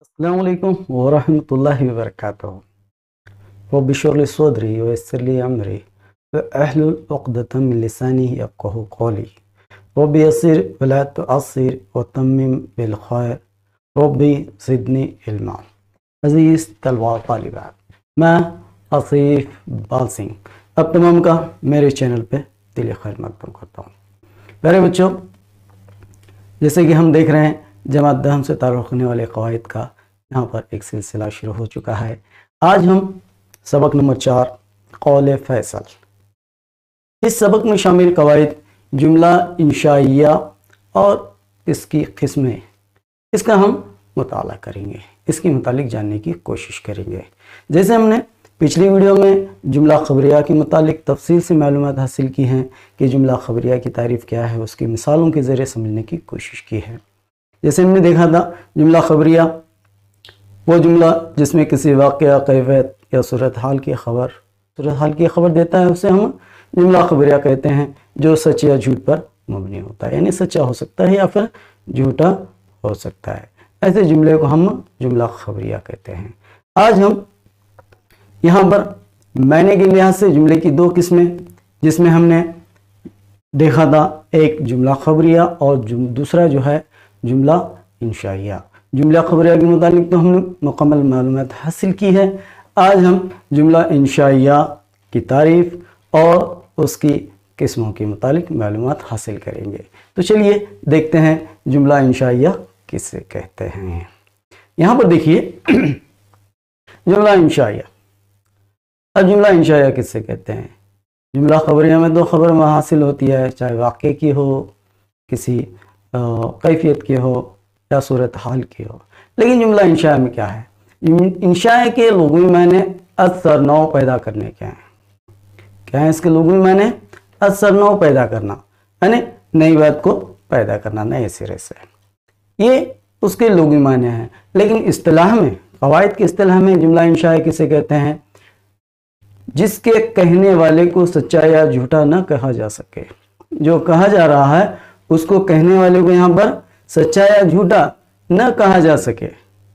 अस्सलामुअलैकुम वरहमतुल्लाहि वबरकातुहू। रब्बि इश्रह ली सदरी वयस्सिर ली अमरी वअहलुल उक़दतम मिन लिसानी यफ़क़हू क़ौली। रब्बि यस्सिर वला तुअस्सिर वतम्मिम बिल खैर रब्बि ज़िदनी इल्मा। अज़ीज़ तलबा तालिबात, मैं आसिफ बाल सिंह अब तमाम का मेरे चैनल पे दिल खैर मकबूल करता हूँ। प्यारे बच्चों, जैसे कि हम देख रहे हैं जमात दहम से ताल्लुक़ रखने वाले क़वाइद का यहाँ पर एक सिलसिला शुरू हो चुका है। आज हम सबक नंबर 4 क़ौल फ़ैसल, इस सबक में शामिल क़वाइद जुमला इंशाइया और इसकी किस्में, इसका हम मुताला करेंगे, इसके मुतालिक जानने की कोशिश करेंगे। जैसे हमने पिछली वीडियो में जुमला ख़बरिया के मुतालिक तफसील से मालूमात हासिल की हैं कि जुमला ख़बरिया की तारीफ़ क्या है, उसकी मिसालों के ज़रिए समझने की कोशिश की है। जैसे हमने देखा था जुमला ख़बरिया वो जुमला जिसमें किसी वाक़या, कैफ़ियत या सूरत हाल की खबर देता है, उसे हम जुमला ख़बरिया कहते हैं, जो सच या झूठ पर मबनी होता है, यानी सच्चा हो सकता है या फिर झूठा हो सकता है। ऐसे जुमले को हम जुमला ख़बरिया कहते हैं। आज हम यहाँ पर मायने के लिहाज से जुमले की दो किस्में, जिसमें हमने देखा था एक जुमला ख़बरिया और दूसरा जो है जुमला इंशाइया। जुमला ख़बरिया के मुतालिक तो हमने मुकम्मल मालूमात हासिल की है। आज हम जुमला इंशाइया की तारीफ़ और उसकी किस्मों के मुतालिक मालूमात हासिल करेंगे। तो चलिए देखते हैं जुमला इंशाइया किसे कहते हैं। यहाँ पर देखिए जुमला इंशाइया। अब जुमला इंशाइया किससे कहते हैं? जुमला ख़बरिया में दो खबर हासिल होती है, चाहे वाक़े की हो, किसी कैफियत की हो या सूरत हाल की हो। लेकिन जुमला इंशाइया में क्या है? इंशाइया के लुग़वी माने असर नौ पैदा करने के हैं। क्या है इसके लुग़वी माने? असर नौ पैदा करना, यानी नई बात को पैदा करना नए सिरे से, ये उसके लुग़वी माने हैं। लेकिन इस्तिलाह में, क़वाइद की इस्तिलाह में जुमला इंशाइया किसे कहते हैं? जिसके कहने वाले को सच्चा या झूठा न कहा जा सके। जो कहा जा रहा है उसको कहने वाले को यहाँ पर सच्चा या झूठा न कहा जा सके,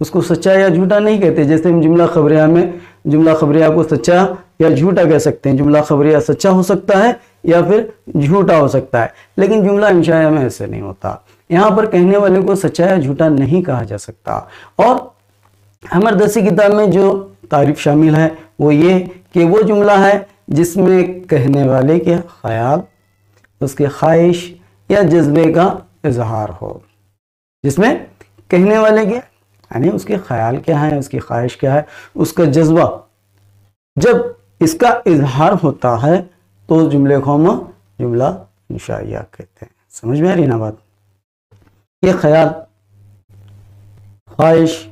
उसको सच्चा या झूठा नहीं कहते। जैसे हम जुमला ख़बरिया में जुमला ख़बरिया को सच्चा या झूठा कह सकते हैं। जुमला ख़बरिया सच्चा हो सकता है या फिर झूठा हो सकता है, लेकिन जुमला इंशाइया में ऐसे नहीं होता। यहाँ पर कहने वाले को सच्चा या झूठा नहीं कहा जा सकता। और हमारे दरसी किताब में जो तारीफ़ शामिल है वो ये कि वो जुमला है जिसमें कहने वाले के ख़याल, उसके ख्वाहिश या जज्बे का इजहार हो। जिसमें कहने वाले के यानी उसके ख्याल क्या है, उसकी ख्वाहिश क्या है, उसका जज्बा, जब इसका इजहार होता है तो जुमले को हम जुमला इंशाइया कहते हैं। समझ में आ रही ना बात? ये ख्याल, ख्वाहिश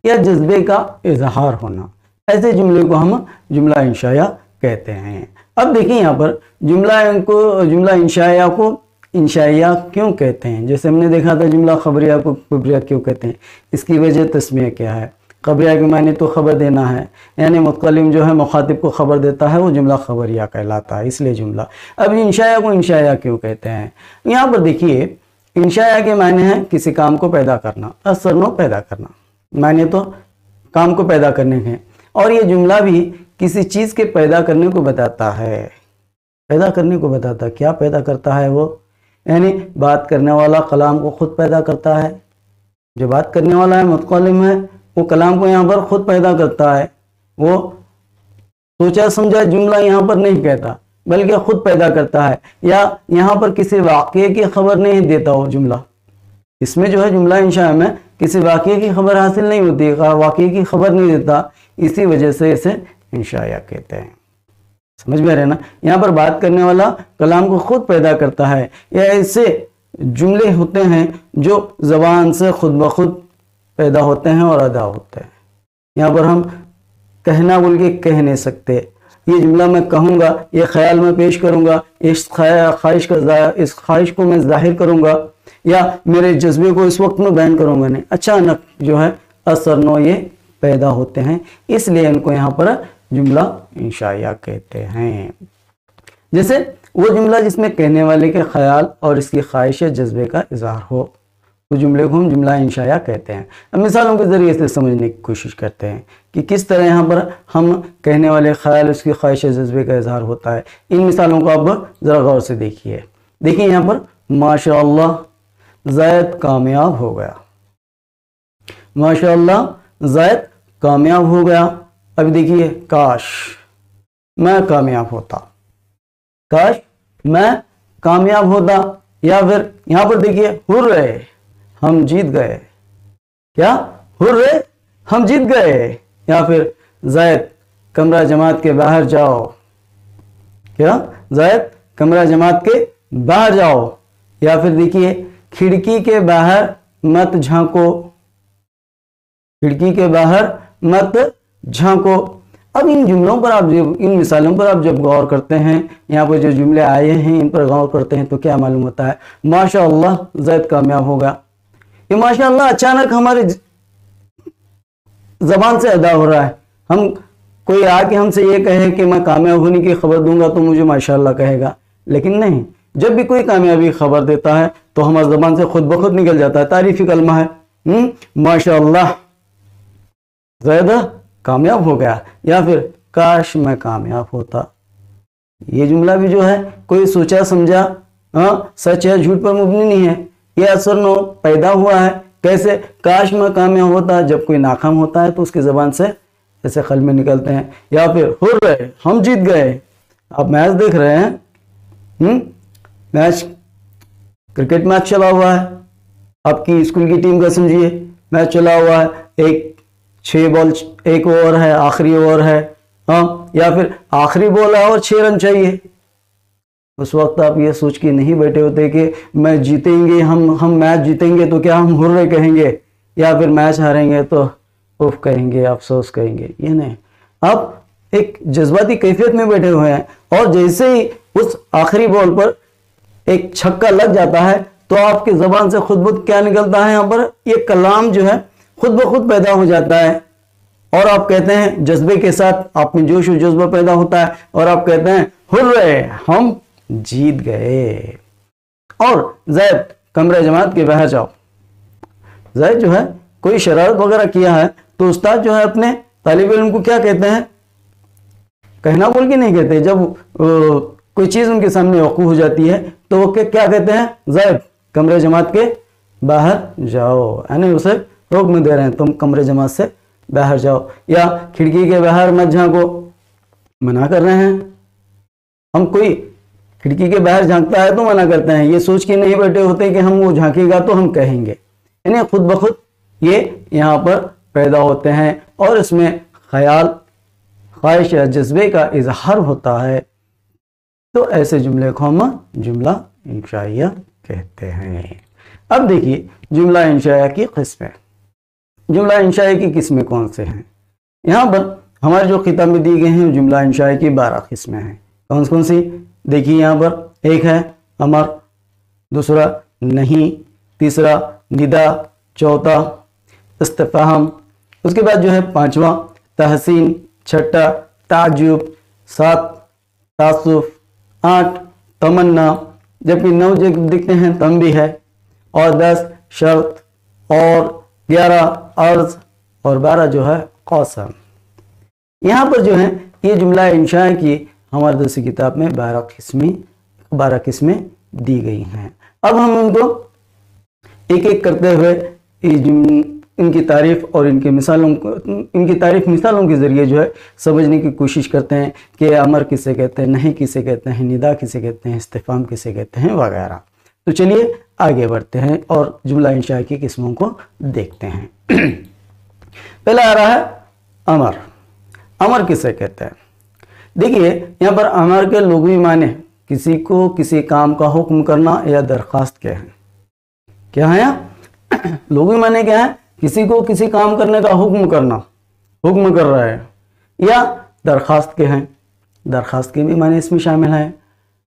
या जज्बे का इजहार होना, ऐसे जुमले को हम जुमला इंशाइया कहते हैं। अब देखिए यहाँ पर जुमला इंशाइया को इंशाइया क्यों कहते हैं? जैसे हमने देखा था जुमला ख़बरिया को ख़बरिया क्यों कहते हैं, इसकी वजह तस्मिया क्या है? ख़बरिया के माने तो ख़बर देना है, यानी मुतकल्लिम जो है मुखातिब को ख़बर देता है, वो जुमला ख़बरिया कहलाता है, इसलिए जुमला। अब इंशाइया को इंशाइया क्यों कहते हैं? यहाँ पर देखिए इंशाइया के माने हैं किसी काम को पैदा करना, असर नो पैदा करना, माने तो काम को पैदा करने के, और ये जुमला भी किसी चीज़ के पैदा करने को बताता है। पैदा करने को बताता है, क्या पैदा करता है वो? यानी बात करने वाला कलाम को खुद पैदा करता है। जो बात करने वाला है मुतकल्लिम है, वो कलाम को यहाँ पर खुद पैदा करता है। वो सोचा समझा जुमला यहाँ पर नहीं कहता, बल्कि खुद पैदा करता है। या यहाँ पर किसी वाक़े की खबर नहीं देता वो जुमला। इसमें जो है जुमला इंशाइया में किसी वाक़े की खबर हासिल नहीं होती, वाक़े की खबर नहीं देता, इसी वजह से इसे इंशाइया कहते हैं। समझ में आ रहे ना? यहाँ पर बात करने वाला कलाम को खुद पैदा करता है। या ऐसे जुमले होते हैं जो ज़बान से खुद ब खुद पैदा होते हैं और अदा होते हैं। यहाँ पर हम कहना बोल के कह नहीं सकते। ये जुमला मैं कहूँगा, ये ख्याल में पेश करूँगा, इस ख्वाहिश को मैं जाहिर करूँगा या मेरे जज्बे को इस वक्त में बयान करूँगा नहीं, अचानक जो है असर नो ये पैदा होते हैं, इसलिए इनको यहाँ पर जुमला इंशाइया कहते हैं। जैसे वो जुमला जिसमें कहने वाले के ख्याल और इसकी ख्वाहिश या जज्बे का इजहार हो, उस जुमले को हम जुमला इंशाया कहते हैं। अब मिसालों के ज़रिए से समझने की कोशिश करते हैं कि किस तरह यहाँ पर हम कहने वाले ख्याल, उसकी ख्वाहिश, जज्बे का इजहार होता है। इन मिसालों को आप ज़रा गौर से देखिए। देखिए यहाँ पर माशाअल्लाह ज़ैद कामयाब हो गया, माशाअल्लाह ज़ैद कामयाब हो गया। अभी देखिए काश मैं कामयाब होता, काश मैं कामयाब होता। या फिर यहाँ पर देखिए हुर्रे हम जीत गए, क्या हुर्रे हम जीत गए। या फिर ज़ैद कमरा जमात के बाहर जाओ, क्या ज़ैद कमरा जमात के बाहर जाओ। या फिर देखिए खिड़की के बाहर मत झांको, खिड़की के बाहर मत झांको। अब इन जुमलों पर आप इन मिसालों पर आप जब गौर करते हैं, यहाँ पर जो जुमले आए हैं इन पर गौर करते हैं तो क्या मालूम होता है, माशाअल्लाह ज़ैद कामयाब होगा। ये माशाअल्लाह अचानक हमारे ज़बान से अदा हो रहा है। हम कोई आके हमसे ये कहे कि मैं कामयाब होने की खबर दूंगा तो मुझे माशाअल्लाह कहेगा, लेकिन नहीं, जब भी कोई कामयाबी खबर देता है तो हमारी ज़बान से खुद ब खुद निकल जाता है, तारीफ़ी कलमा है, माशाअल्लाह ज़ैद कामयाब हो गया। या फिर काश मैं कामयाब होता। ये जुमला भी जो है कोई सोचा समझा सच है झूठ पर मुबनी नहीं है, ये असर नो पैदा हुआ है। कैसे, काश मैं कामयाब होता। जब कोई नाकाम होता है तो उसकी ज़बान से ऐसे कलमे निकलते हैं। या फिर हुर्रे हम जीत गए। आप मैच देख रहे हैं, मैच, क्रिकेट मैच चला हुआ है, आपकी स्कूल की टीम का समझिए मैच चला हुआ है, एक 6 बॉल 1 ओवर है, आखिरी ओवर है, हाँ, या फिर आखिरी बॉल है और 6 रन चाहिए। उस वक्त आप ये सोच के नहीं बैठे होते कि मैं जीतेंगे, हम मैच जीतेंगे तो क्या हम हुर्रे कहेंगे, या फिर मैच हारेंगे तो उफ कहेंगे, अफसोस कहेंगे। ये नहीं, आप एक जज्बाती कैफियत में बैठे हुए हैं और जैसे ही उस आखिरी बॉल पर एक छक्का लग जाता है तो आपकी ज़बान से खुद ब खुद क्या निकलता है, यहाँ पर ये कलाम जो है खुद ब खुद पैदा हो जाता है और आप कहते हैं जज्बे के साथ आप में जोश और जज्बा पैदा होता है और आप कहते हैं हुर्रे हम जीत गए। और ज़ैद कमरे जमात के बाहर जाओ। ज़ैद जो है कोई शरारत वगैरह किया है तो उस्ताद जो है अपने तालिब इल्म को क्या कहते हैं, कहना बोल के नहीं कहते, जब कोई चीज़ उनके सामने वक़ू हो जाती है तो वो क्या कहते हैं, ज़ैद कमरे जमात के बाहर जाओ, यानी उसे हुक्म दे रहे हैं तुम कमरे जमात से बाहर जाओ। या खिड़की के बाहर मत झांको, मना कर रहे हैं। हम कोई खिड़की के बाहर झांकता है तो मना करते हैं, ये सोच के नहीं बैठे होते कि हम वो झांकेगा तो हम कहेंगे, यानी खुद ब खुद ये यहाँ पर पैदा होते हैं और इसमें ख्याल, ख्वाहिश या जज्बे का इजहार होता है। तो ऐसे जुमले को हम जुमला इंशाइया कहते हैं। अब देखिए जुमला इंशाइया की किस्में। जुमला इंशाइया की किस्में कौन से हैं, यहाँ पर हमारे जो खिताब में दी गई हैं जुमला इंशाइया की 12 किस्में हैं। कौन कौन सी, देखिए यहाँ पर एक है अमर, दूसरा नहीं, तीसरा निदा, चौथा इस्तिफहाम, उसके बाद जो है 5वां तहसीन, 6ठा ताजुब, 7 तासुफ, 8 तमन्ना, जबकि 9 जो दिखते हैं तंबी है, और 10 शर्त, और 11 अर्ज, और 12 जो है कौसम। यहाँ पर जो है ये जुमला इंशाइया की हमारे दूसरी किताब में 12 किस्में दी गई हैं। अब हम इनको एक एक करते हुए इनकी तारीफ और इनकी मिसालों के ज़रिए जो है समझने की कोशिश करते हैं कि अमर किसे कहते हैं, नहीं किसे कहते हैं, निदा किसे कहते हैं, इस्तिफाम किसे कहते हैं वगैरह। तो चलिए आगे बढ़ते हैं और जुमला इंशाइया की किस्मों को देखते हैं। पहला आ रहा है अमर। अमर किसे कहते हैं, देखिए यहाँ पर अमर के लुग़वी माने किसी को किसी काम का हुक्म करना या दरख्वास्त के हैं। क्या है यहाँ लुग़वी माने क्या है, किसी को किसी काम करने का हुक्म करना, हुक्म कर रहा है, या दरख्वास्त के हैं, दरख्वास्त के भी माने इसमें शामिल है।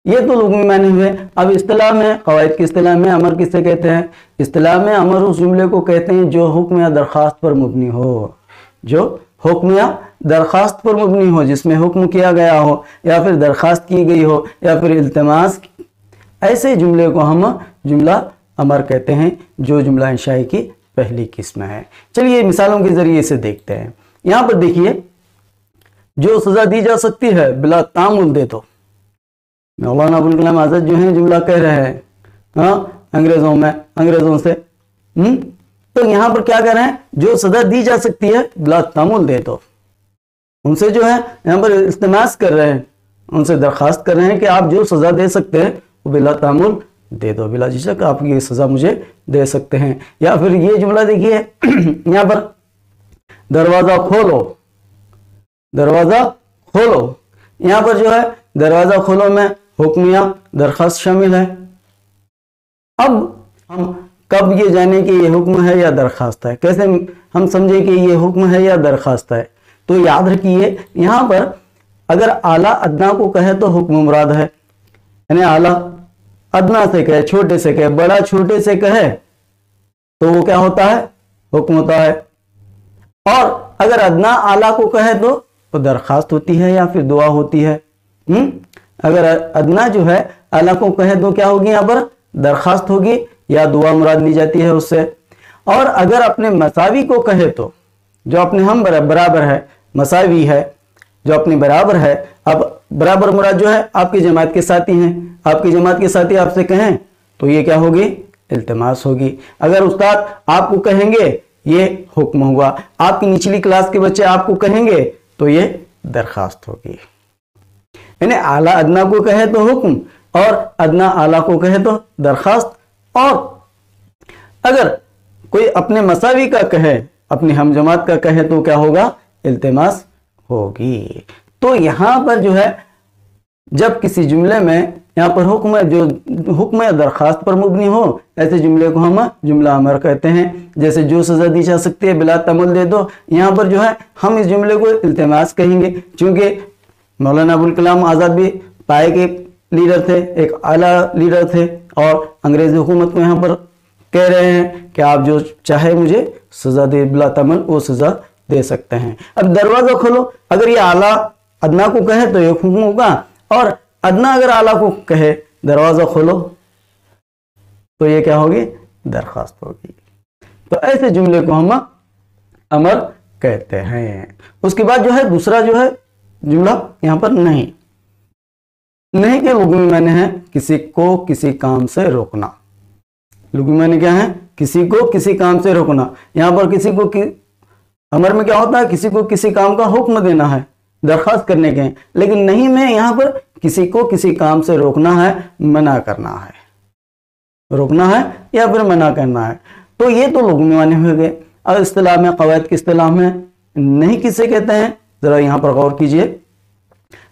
ये तो लुग़वी माने हुए। अब इस्तिलाह में, क़वाइद की इस्तिलाह में अमर किसे कहते हैं, इस्तिलाह में अमर उस जुमले को कहते हैं जो हुक्म या दरख्वास्त पर मुबनी हो, जो हुक्म या दरख्वास्त पर मुबनी हो, जिसमें हुक्म किया गया हो या फिर दरख्वास्त की गई हो या फिर इल्तिमास, ऐसे जुमले को हम जुमला अमर कहते हैं, जो जुमला इंशाई की पहली किस्म है। चलिए मिसालों के जरिए से देखते हैं। यहां पर देखिए, जो सजा दी जा सकती है बिला तामुल दे दो। मौलाना अबुल कलाम आजाद जो है जुमला कह रहे हैं, हाँ, अंग्रेजों से। तो यहां पर क्या कह रहे हैं, जो सजा दी जा सकती है बिला तामुल दे दो। उनसे जो है यहाँ पर इल्तिमास कर रहे हैं, उनसे दरखास्त कर रहे हैं कि आप जो सजा दे सकते हैं वो बिला तामुल दे दो, बिला झिझक आप ये सजा मुझे दे सकते हैं। या फिर ये जुमला देखिए यहाँ पर, दरवाजा खोलो, दरवाजा खोलो। यहाँ पर जो है दरवाजा खोलो में हुक्म या दरखास्त शामिल है। अब हम कब ये जाने कि ये हुक्म है या दरखास्त है, कैसे हम समझे कि ये हुक्म है या दरखास्त है? तो याद रखिए, यहाँ पर अगर आला अदना को कहे तो हुक्म मुराद है, यानी आला अदना से कहे, छोटे से कहे, बड़ा छोटे से कहे तो वो क्या होता है, हुक्म होता है। और अगर अदना आला को कहे तो दरखास्त होती है या फिर दुआ होती है। अगर अदना जो है आला को कहे तो क्या होगी, यहाँ पर दरखास्त होगी या दुआ मुराद ली जाती है उससे। और अगर अपने मसावी को कहे तो, जो अपने हम बराबर है, मसावी है, जो अपने बराबर है। अब बराबर मुराद जो है आपकी जमात के साथी हैं, आपकी जमात के साथी आपसे कहें तो ये क्या होगी, इल्तिमास होगी। अगर उस्ताद आपको कहेंगे ये हुक्म हुआ, आपकी निचली क्लास के बच्चे आपको कहेंगे तो ये दरखास्त होगी। यानी आला अदना को कहे तो हुक्म, और अदना आला को कहे तो दरखास्त। और अगर कोई अपने मसावी का कहे, अपनी हम जमात का कहे तो क्या होगा, इल्तिमास होगी। तो यहां पर जो है जब किसी जुमले में यहाँ पर हुक्म या दरखास्त पर मुबनी हो, ऐसे जुमले को हम जुमला अमर कहते हैं। जैसे जो सजा दी जा सकती है बिला तमुल दे दो, यहाँ पर जो है हम इस जुमले को इल्तिमास कहेंगे, क्योंकि मौलाना अबुल कलाम आज़ाद भी पाए के लीडर थे, एक आला लीडर थे, और अंग्रेजी हुकूमत को यहाँ पर कह रहे हैं कि आप जो चाहे मुझे सजा दे बिला तमुल, वो सजा दे सकते हैं। अब दरवाजा खोलो, अगर ये आला अदना को कहे तो ये हुक्म होगा, और अदना अगर आला को कहे दरवाजा खोलो तो ये क्या होगी, दरखास्त होगी। तो ऐसे जुमले को हम अमर कहते हैं। उसके बाद जो है दूसरा जो है जुमला यहाँ पर नहीं के लुग़वी माने है किसी को किसी काम से रोकना। लुग़वी माने क्या है, किसी को किसी काम से रोकना। यहाँ पर किसी को अमर में क्या होता है, किसी को किसी काम का हुक्म देना है, दरखास्त करने के। लेकिन नहीं में यहाँ पर किसी को किसी काम से रोकना है, मना करना है, रोकना है या फिर मना करना है। तो ये तो लुग़वी माने हो गए। और इस्तिलाह में, क़वायद की इस्तिलाह में नहीं किसे कहते हैं, जरा यहाँ पर गौर कीजिए।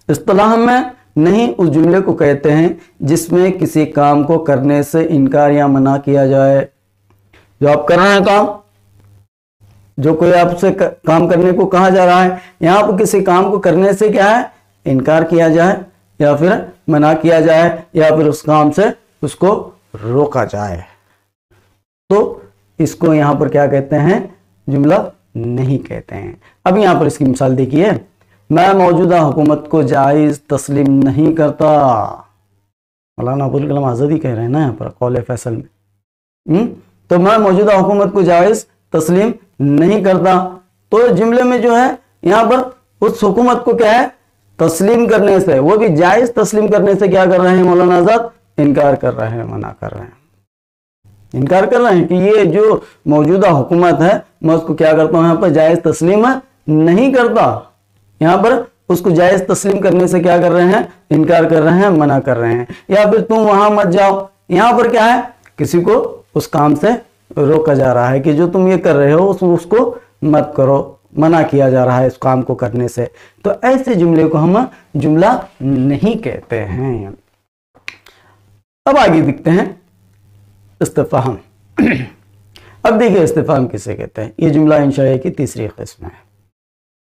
इस्तिलाह में नहीं उस जुमले को कहते हैं जिसमें किसी काम को करने से इनकार या मना किया जाए। जो आप कर रहे हैं काम, जो कोई आपसे काम करने को कहा जा रहा है, यहाँ पर किसी काम को करने से क्या है, इनकार किया जाए या फिर मना किया जाए, या फिर उस काम से उसको रोका जाए, तो इसको यहाँ पर क्या कहते हैं, जुमला नहीं कहते हैं। अब यहाँ पर इसकी मिसाल देखिए, मैं मौजूदा हुकूमत को जायज़ तस्लीम नहीं करता। मौलाना अबुल कलाम आज़ाद ही कह रहे हैं ना यहाँ पर कौल फैसल में। तो मैं मौजूदा हुकूमत को जायज़ तस्लीम नहीं करता। तो जुमले में जो है यहाँ पर उस हुकूमत को क्या है, तस्लीम करने से, वो भी जायज़ तस्लीम करने से क्या कर रहे हैं मौलाना आज़ाद, इनकार कर रहे हैं, मना कर रहे हैं, इनकार कर रहे हैं कि ये जो मौजूदा हुकूमत है मैं उसको क्या करता हूँ, यहाँ पर जायज़ तस्लीम नहीं करता। यहाँ पर उसको जायज़ तस्लीम करने से क्या कर रहे हैं, इनकार कर रहे हैं, मना कर रहे हैं। या फिर तुम वहां मत जाओ, यहाँ पर क्या है, किसी को उस काम से रोका जा रहा है कि जो तुम ये कर रहे हो उसको मत करो, मना किया जा रहा है इस काम को करने से। तो ऐसे जुमले को हम जुमला नहीं कहते हैं। अब आगे देखते हैं इस्तिफ़हाम। अब देखिए इस्तिफ़हाम किसे कहते हैं। ये जुमला इंशाई की तीसरी किस्म है।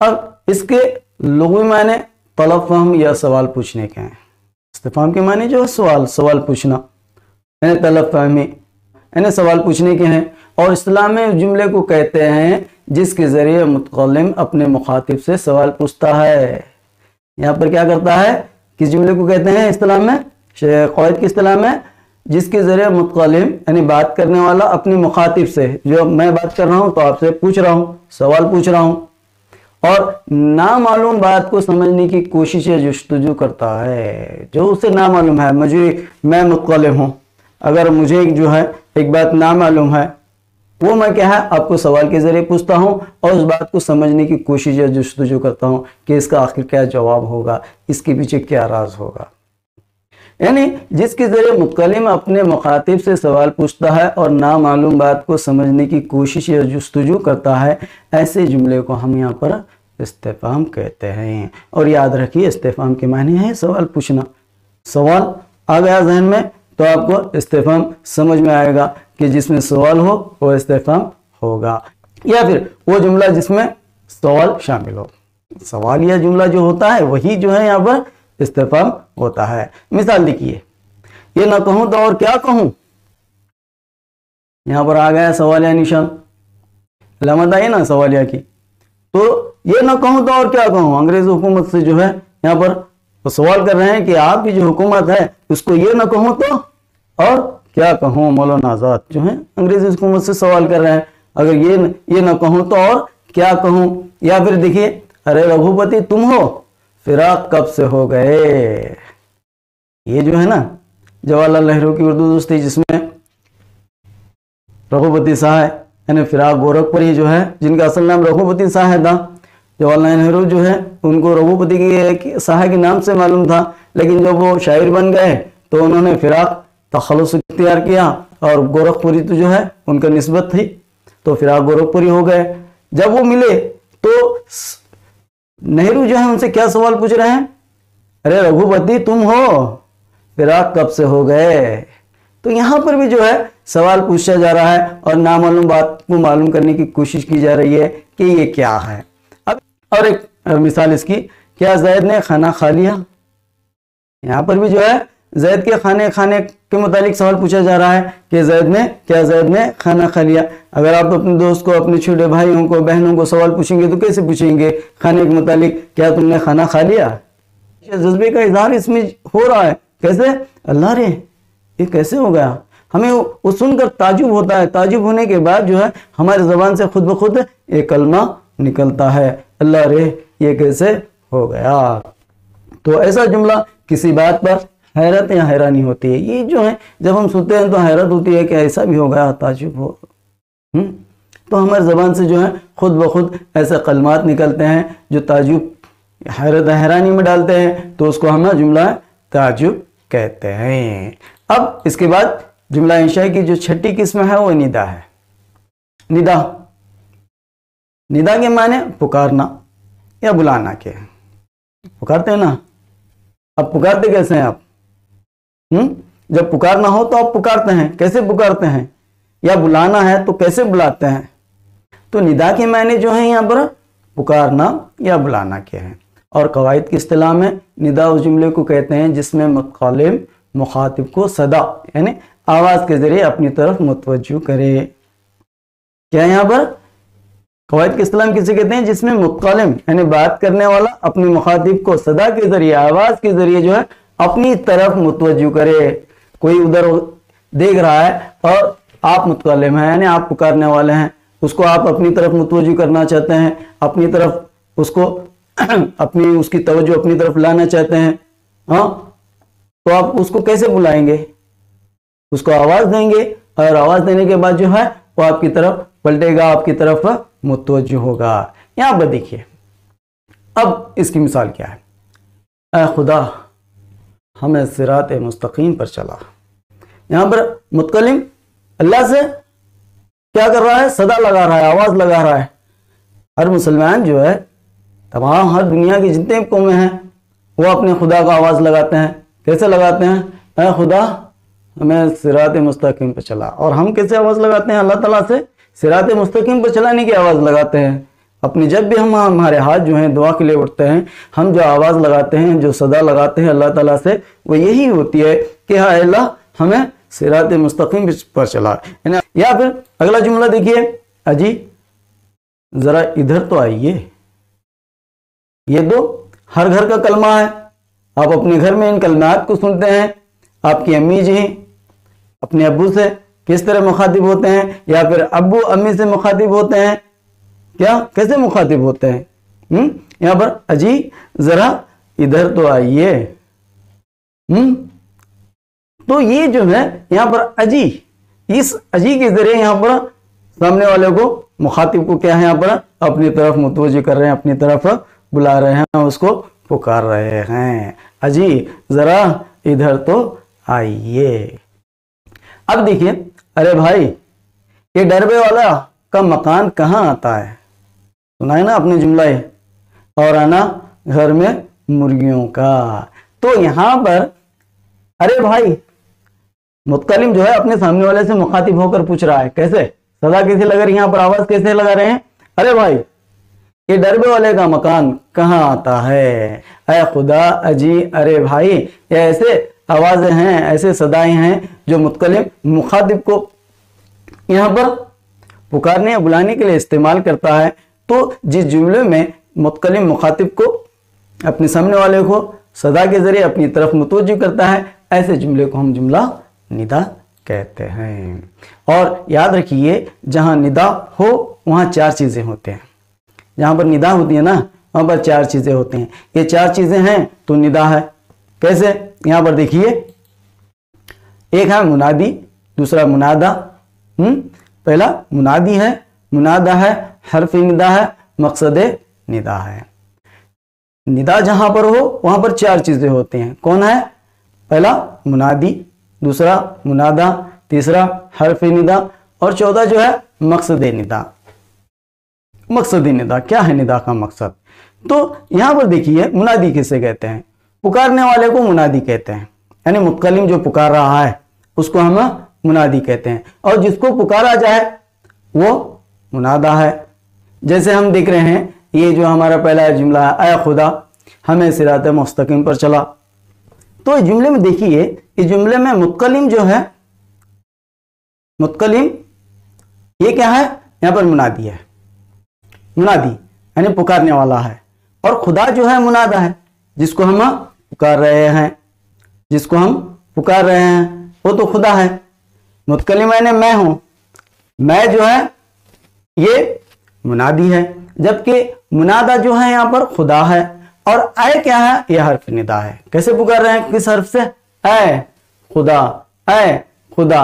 अब इसके लुग़वी माने तलब फ़हम या सवाल पूछने के हैं। इस्तिफ़हाम के माने जो है सवाल पूछना, यानी तलब फ़हमी, यानी सवाल पूछने के हैं। और इस्तिलाह में जुमले को कहते हैं जिसके ज़रिए मुतकल्लिम अपने मुखातिब से सवाल पूछता है। यहाँ पर क्या करता है, किस जुमले को कहते हैं इस्तिलाह में, क़वायद की इस्तिलाह में, जिसके ज़रिए मुतकल्लिम यानी बात करने वाला अपने मुखातिब से, जो मैं बात कर रहा हूँ तो आपसे पूछ रहा हूँ, सवाल पूछ रहा हूँ, और नामालूम बात को समझने की कोशिश या जुस्तजू करता है। जो उसे नामालूम है, मैं मुतकल्लिम हूँ, अगर मुझे जो है एक बात नामालूम है, वो मैं क्या है आपको सवाल के ज़रिए पूछता हूँ और उस बात को समझने की कोशिश या जुस्तजू करता हूँ कि इसका आखिर क्या जवाब होगा, इसके पीछे क्या राज होगा। यानी जिसके ज़रिए मुतकल्लिम अपने मुखातिब से सवाल पूछता है और नामालूम बात को समझने की कोशिश या जुस्तजू करता है, ऐसे जुमले को हम यहाँ पर इस्तिफ़हाम कहते हैं। और याद रखिए, इस्तिफ़हाम के माने है सवाल पूछना। सवाल आ गया जहन में तो आपको इस्तिफ़हाम समझ में आएगा कि जिसमें सवाल हो वो इस्तिफ़हाम होगा, या फिर वो जुमला जिसमें सवाल शामिल हो। सवाल या जुमला जो होता है वही जो है यहाँ पर इस्तिफ़हाम होता है। मिसाल देखिए, ये ना कहूं तो और क्या कहूं, यहां पर आ गया सवालिया निशान, अलामत आई ना सवालिया की। तो ये ना कहूं तो और क्या कहूं, अंग्रेज हुकूमत से जो है यहाँ पर वो सवाल कर रहे हैं कि आपकी जो हुकूमत है उसको ये ना कहूं तो और क्या कहूं। मौलाना आज़ाद जो है अंग्रेज हुकूमत से सवाल कर रहे हैं, अगर ये ना कहूं तो और क्या कहूं। या फिर देखिए, अरे रघुपति तुम हो, फिराक कब से हो गए। ये जो है ना जवाहरलाल नेहरू की उर्दू दोस्ती, जिसमें रघुपति शाह यानी फिराक गोरखपुरी जो है, जिनका असल नाम रघुपति शाह था, जवाहरलाल नेहरू जो है उनको रघुपति की शाह के नाम से मालूम था, लेकिन जब वो शायर बन गए तो उन्होंने फिराक तखल्लुस इख्तियार किया और गोरखपुरी तो जो है उनका निस्बत थी, तो फिराक गोरखपुरी हो गए। जब वो मिले तो नेहरू जो है उनसे क्या सवाल पूछ रहे हैं, अरे रघुपति तुम हो, फिराक कब से हो गए। तो यहाँ पर भी जो है सवाल पूछा जा रहा है और नामालूम बात को मालूम करने की कोशिश की जा रही है कि ये क्या है। अब और एक मिसाल इसकी, क्या जैद ने खाना खा लिया। यहाँ पर भी जो है जैद के खाने के मुतालिक सवाल पूछा जा रहा है कि जैद ने खाना खा लिया। अगर आप अपने दोस्त को, अपने छोटे भाइयों को, बहनों को सवाल पूछेंगे तो कैसे पूछेंगे खाने के मुतालिक, क्या तुमने खाना खा लिया। जज्बे का इजहार इसमें हो रहा है। कैसे, अल्लाह रे ये कैसे हो गया। हमें वो सुनकर ताजुब होता है, ताजुब होने के बाद जो है हमारी ज़बान से खुद ब खुद एक कलमा निकलता है, अल्लाह रे ये कैसे हो गया। तो ऐसा जुमला किसी बात पर हैरत या हैरानी होती है। ये जो है जब हम सुनते हैं तो हैरत होती है कि ऐसा भी हो गया, ताजुब हो। तो हमारी ज़बान से जो है खुद ब खुद ऐसे कलमात निकलते हैं जो ताजुब, हैरत हैरानी में डालते हैं, तो उसको हम जुमला ताजुब कहते हैं। अब इसके बाद जुमला इंशाई की जो छठी किस्म है वो निदा है। निदा के माने पुकारना या बुलाना के। पुकारते हैं ना, अब पुकारते कैसे हैं आप। जब पुकारना हो तो आप पुकारते हैं, कैसे पुकारते हैं, या बुलाना है तो कैसे बुलाते हैं। तो निदा के माने जो है यहाँ पर पुकारना या बुलाना के हैं। और कवायद की इस्तिलाह में निदा उस जुमले को कहते हैं जिसमें मुतकल्लिम मुखातिब को सदा यानी आवाज़ के जरिए अपनी तरफ मुतवज्जो करे। क्या यहाँ पर कवायद की इस्तिलाह में किसे कहते हैं, जिसमें मुतकल्लिम यानी बात करने वाला अपने मुखातिब को सदा के जरिए, आवाज़ के जरिए जो है अपनी तरफ मुतवज्जो करे। कोई उधर देख रहा है और आप मुतकल्लिम हैं यानी आप पुकारने वाले हैं, उसको आप अपनी तरफ मुतवज्जो करना चाहते हैं, अपनी तरफ उसको उसकी तवज्जो अपनी तरफ लाना चाहते हैं। हाँ, तो आप उसको कैसे बुलाएंगे, उसको आवाज़ देंगे और आवाज़ देने के बाद जो है वो आपकी तरफ पलटेगा, आपकी तरफ मुतवज्जो होगा। यहाँ पर देखिए, अब इसकी मिसाल क्या है, ऐ खुदा हमें सिरात मुस्तकीम पर चला। यहाँ पर मुतकल्लिम अल्लाह से क्या कर रहा है, सदा लगा रहा है, आवाज़ लगा रहा है। हर मुसलमान जो है, तमाम हर दुनिया की जितने कौमें हैं वो अपने खुदा को आवाज़ लगाते हैं। कैसे लगाते हैं, ऐ खुदा हमें सिरात मुस्तकीम पर चला। और हम कैसे आवाज़ लगाते हैं, अल्लाह ताला से सिरात मुस्तकीम पर चलाने की आवाज़ लगाते हैं। अपनी जब भी हमारे हाथ जो हैं दुआ के लिए उठते हैं, हम जो आवाज़ लगाते हैं, जो सदा लगाते हैं अल्लाह ताला से, वो यही होती है कि हाँ अल्लाह हमें सिरात मुस्तकीम पर चला। या फिर अगला जुमला देखिए, अजी ज़रा इधर तो आइए। ये तो हर घर का कलमा है, आप अपने घर में इन कलमात को सुनते हैं। आपकी अम्मी जी अपने अब्बू से किस तरह मुखातिब होते हैं, या फिर अब्बू अम्मी से मुखातिब होते हैं, क्या कैसे मुखातिब होते हैं। यहाँ पर अजी जरा इधर तो आइए। तो ये जो है यहाँ पर अजी, इस अजी के जरिए यहाँ पर सामने वाले को, मुखातिब को क्या है यहाँ पर अपनी तरफ मुतवज्जो कर रहे हैं, अपनी तरफ बुला रहे हैं, उसको पुकार रहे हैं, अजी जरा इधर तो आइए। अब देखिए, अरे भाई ये डरबे वाला का मकान कहाँ आता है, सुना है ना आपने जुमला है, और आना घर में मुर्गियों का। तो यहां पर अरे भाई मुतकलिम जो है अपने सामने वाले से मुखातिब होकर पूछ रहा है, कैसे सदा कैसे लगा रही, यहां पर आवाज कैसे लगा रहे हैं, अरे भाई ये डरबे वाले का मकान कहाँ आता है, अरे खुदा, अजी, अरे भाई, ये ऐसे आवाजें हैं, ऐसे सदाएं हैं जो मुतकलिम मुखातिब को यहाँ पर पुकारने या बुलाने के लिए इस्तेमाल करता है। तो जिस जुमले में मुतकलिम मुखातिब को, अपने सामने वाले को सदा के जरिए अपनी तरफ मुतवज्जो करता है, ऐसे जुमले को हम जुमला निदा कहते हैं। और याद रखिए, जहां निदा हो वहां चार चीजें होते हैं, जहां पर निदा होती है ना वहां पर चार चीजें होती हैं। ये चार चीजें हैं तो निदा है। कैसे, यहां पर देखिए, एक है मुनादी, दूसरा मुनादा। पहला मुनादी है, मुनादा है, हर्फ निदा है, मकसद निदा है। निदा जहां पर हो वहां पर चार चीजें होती हैं। कौन है, पहला मुनादी, दूसरा मुनादा, तीसरा हर्फ निदा, और चौथा जो है मकसद निदा। मकसद निदा क्या है, निदा का मकसद। तो यहां पर देखिए, मुनादी किसे कहते हैं, पुकारने वाले को मुनादी कहते हैं, यानी मुतकलिम जो पुकार रहा है उसको हम मुनादी कहते हैं, और जिसको पुकारा जाए वो मुनादा है। जैसे हम देख रहे हैं, ये जो हमारा पहला जुमला है, आया खुदा हमें सिरात मुस्तकीम पर चला। तो इस जुमले में देखिए, इस जुमले में मुतकलिम जो है, मुतकलिम ये क्या है, यहां पर मुनादी है, मुनादी यानी पुकारने वाला है, और खुदा जो है मुनादा है, जिसको हम पुकार रहे हैं, जिसको हम पुकार रहे हैं वो तो खुदा है। मुतकलिम यानी मैं हूं, मैं जो है ये मुनादी है, जबकि मुनादा जो है यहां पर खुदा है, और आए क्या है, यह हर्फ निदा है। कैसे पुकार रहे हैं, किस हर्फ से, ऐ खुदा, ऐ खुदा,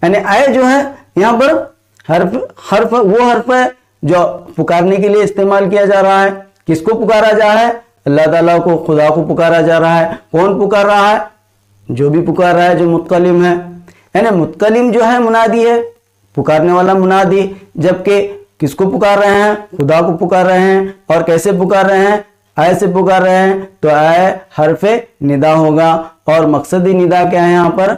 यानी आए जो है यहां पर हर्फ वो हर्फ है जो पुकारने के लिए इस्तेमाल किया जा रहा है। किसको पुकारा जा रहा है, अल्लाह ताला को, खुदा को पुकारा जा रहा है। कौन पुकार रहा है, जो भी पुकार रहा है, जो मुतकलिम है, यानी मुतकलिम जो है मुनादी है, पुकारने वाला मुनादी, जबकि किसको पुकार रहे हैं, खुदा को पुकार रहे हैं। और कैसे पुकार रहे हैं, आय से पुकार रहे हैं, तो आय हर्फे निदा होगा, और मकसदी निदा क्या है यहाँ पर,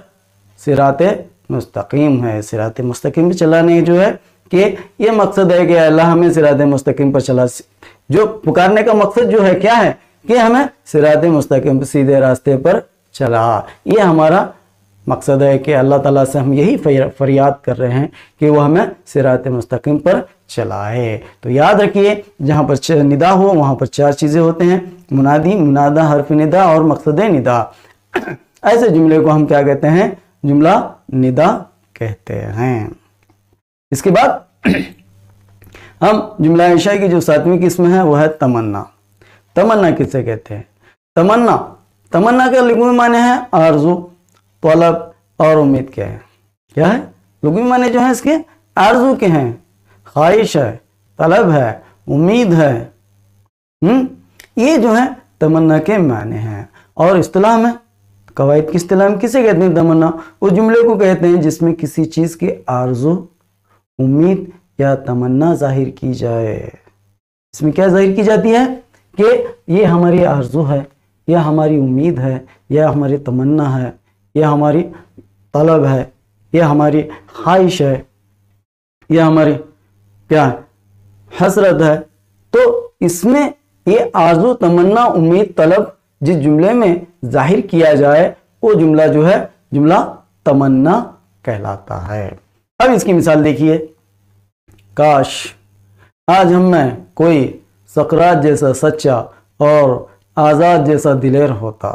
सिराते मुस्तकीम है। सिराते मुस्तकीम पे चलाने जो है कि ये मकसद है कि अल्लाह हमें सिराते मुस्तकीम पर चला। जो पुकारने का मकसद जो है क्या है कि हमें सिराते मुस्तकीम सीधे रास्ते पर चला। ये हमारा मकसद है कि अल्लाह ताला से हम यही फरियाद कर रहे हैं कि वो हमें सिराते मुस्तकीम पर चलाए। तो याद रखिए, जहाँ पर निदा हो वहाँ पर चार चीज़ें होते हैं, मुनादी, मुनादा, हर्फ निदा और मकसद निदा। ऐसे जुमले को हम क्या कहते हैं, जुमला निदा कहते हैं। इसके बाद हम जुमला इंशा की जो सातवीं किस्म है वो है तमन्ना। तमन्ना किसे कहते हैं, तमन्ना, तमन्ना के लुग़वी माने हैं आरज़ू, तलब और उम्मीद क्या है, क्या है, लुग़वी माने जो है इसके आरज़ू के हैं, ख्वाहिश है, तलब है, उम्मीद है। ये जो है तमन्ना के माने हैं। और इस्तिलाह में, कवायद की इस्तिलाह में किसे कहते हैं तमन्ना, उस जुमले को कहते हैं जिसमें किसी चीज़ की आरज़ू, उम्मीद या तमन्ना जाहिर की जाए। इसमें क्या जाहिर की जाती है कि ये हमारी आरज़ू है, यह हमारी उम्मीद है, यह हमारी तमन्ना है, यह हमारी तलब है, यह हमारी ख्वाहिश है, यह हमारी क्या हसरत है। तो इसमें ये आरज़ू, तमन्ना, उम्मीद, तलब जिस जुमले में जाहिर किया जाए वो जुमला जो है जुमला तमन्ना कहलाता है। अब इसकी मिसाल देखिए, काश आज हम में कोई सकरात जैसा सच्चा और आज़ाद जैसा दिलेर होता।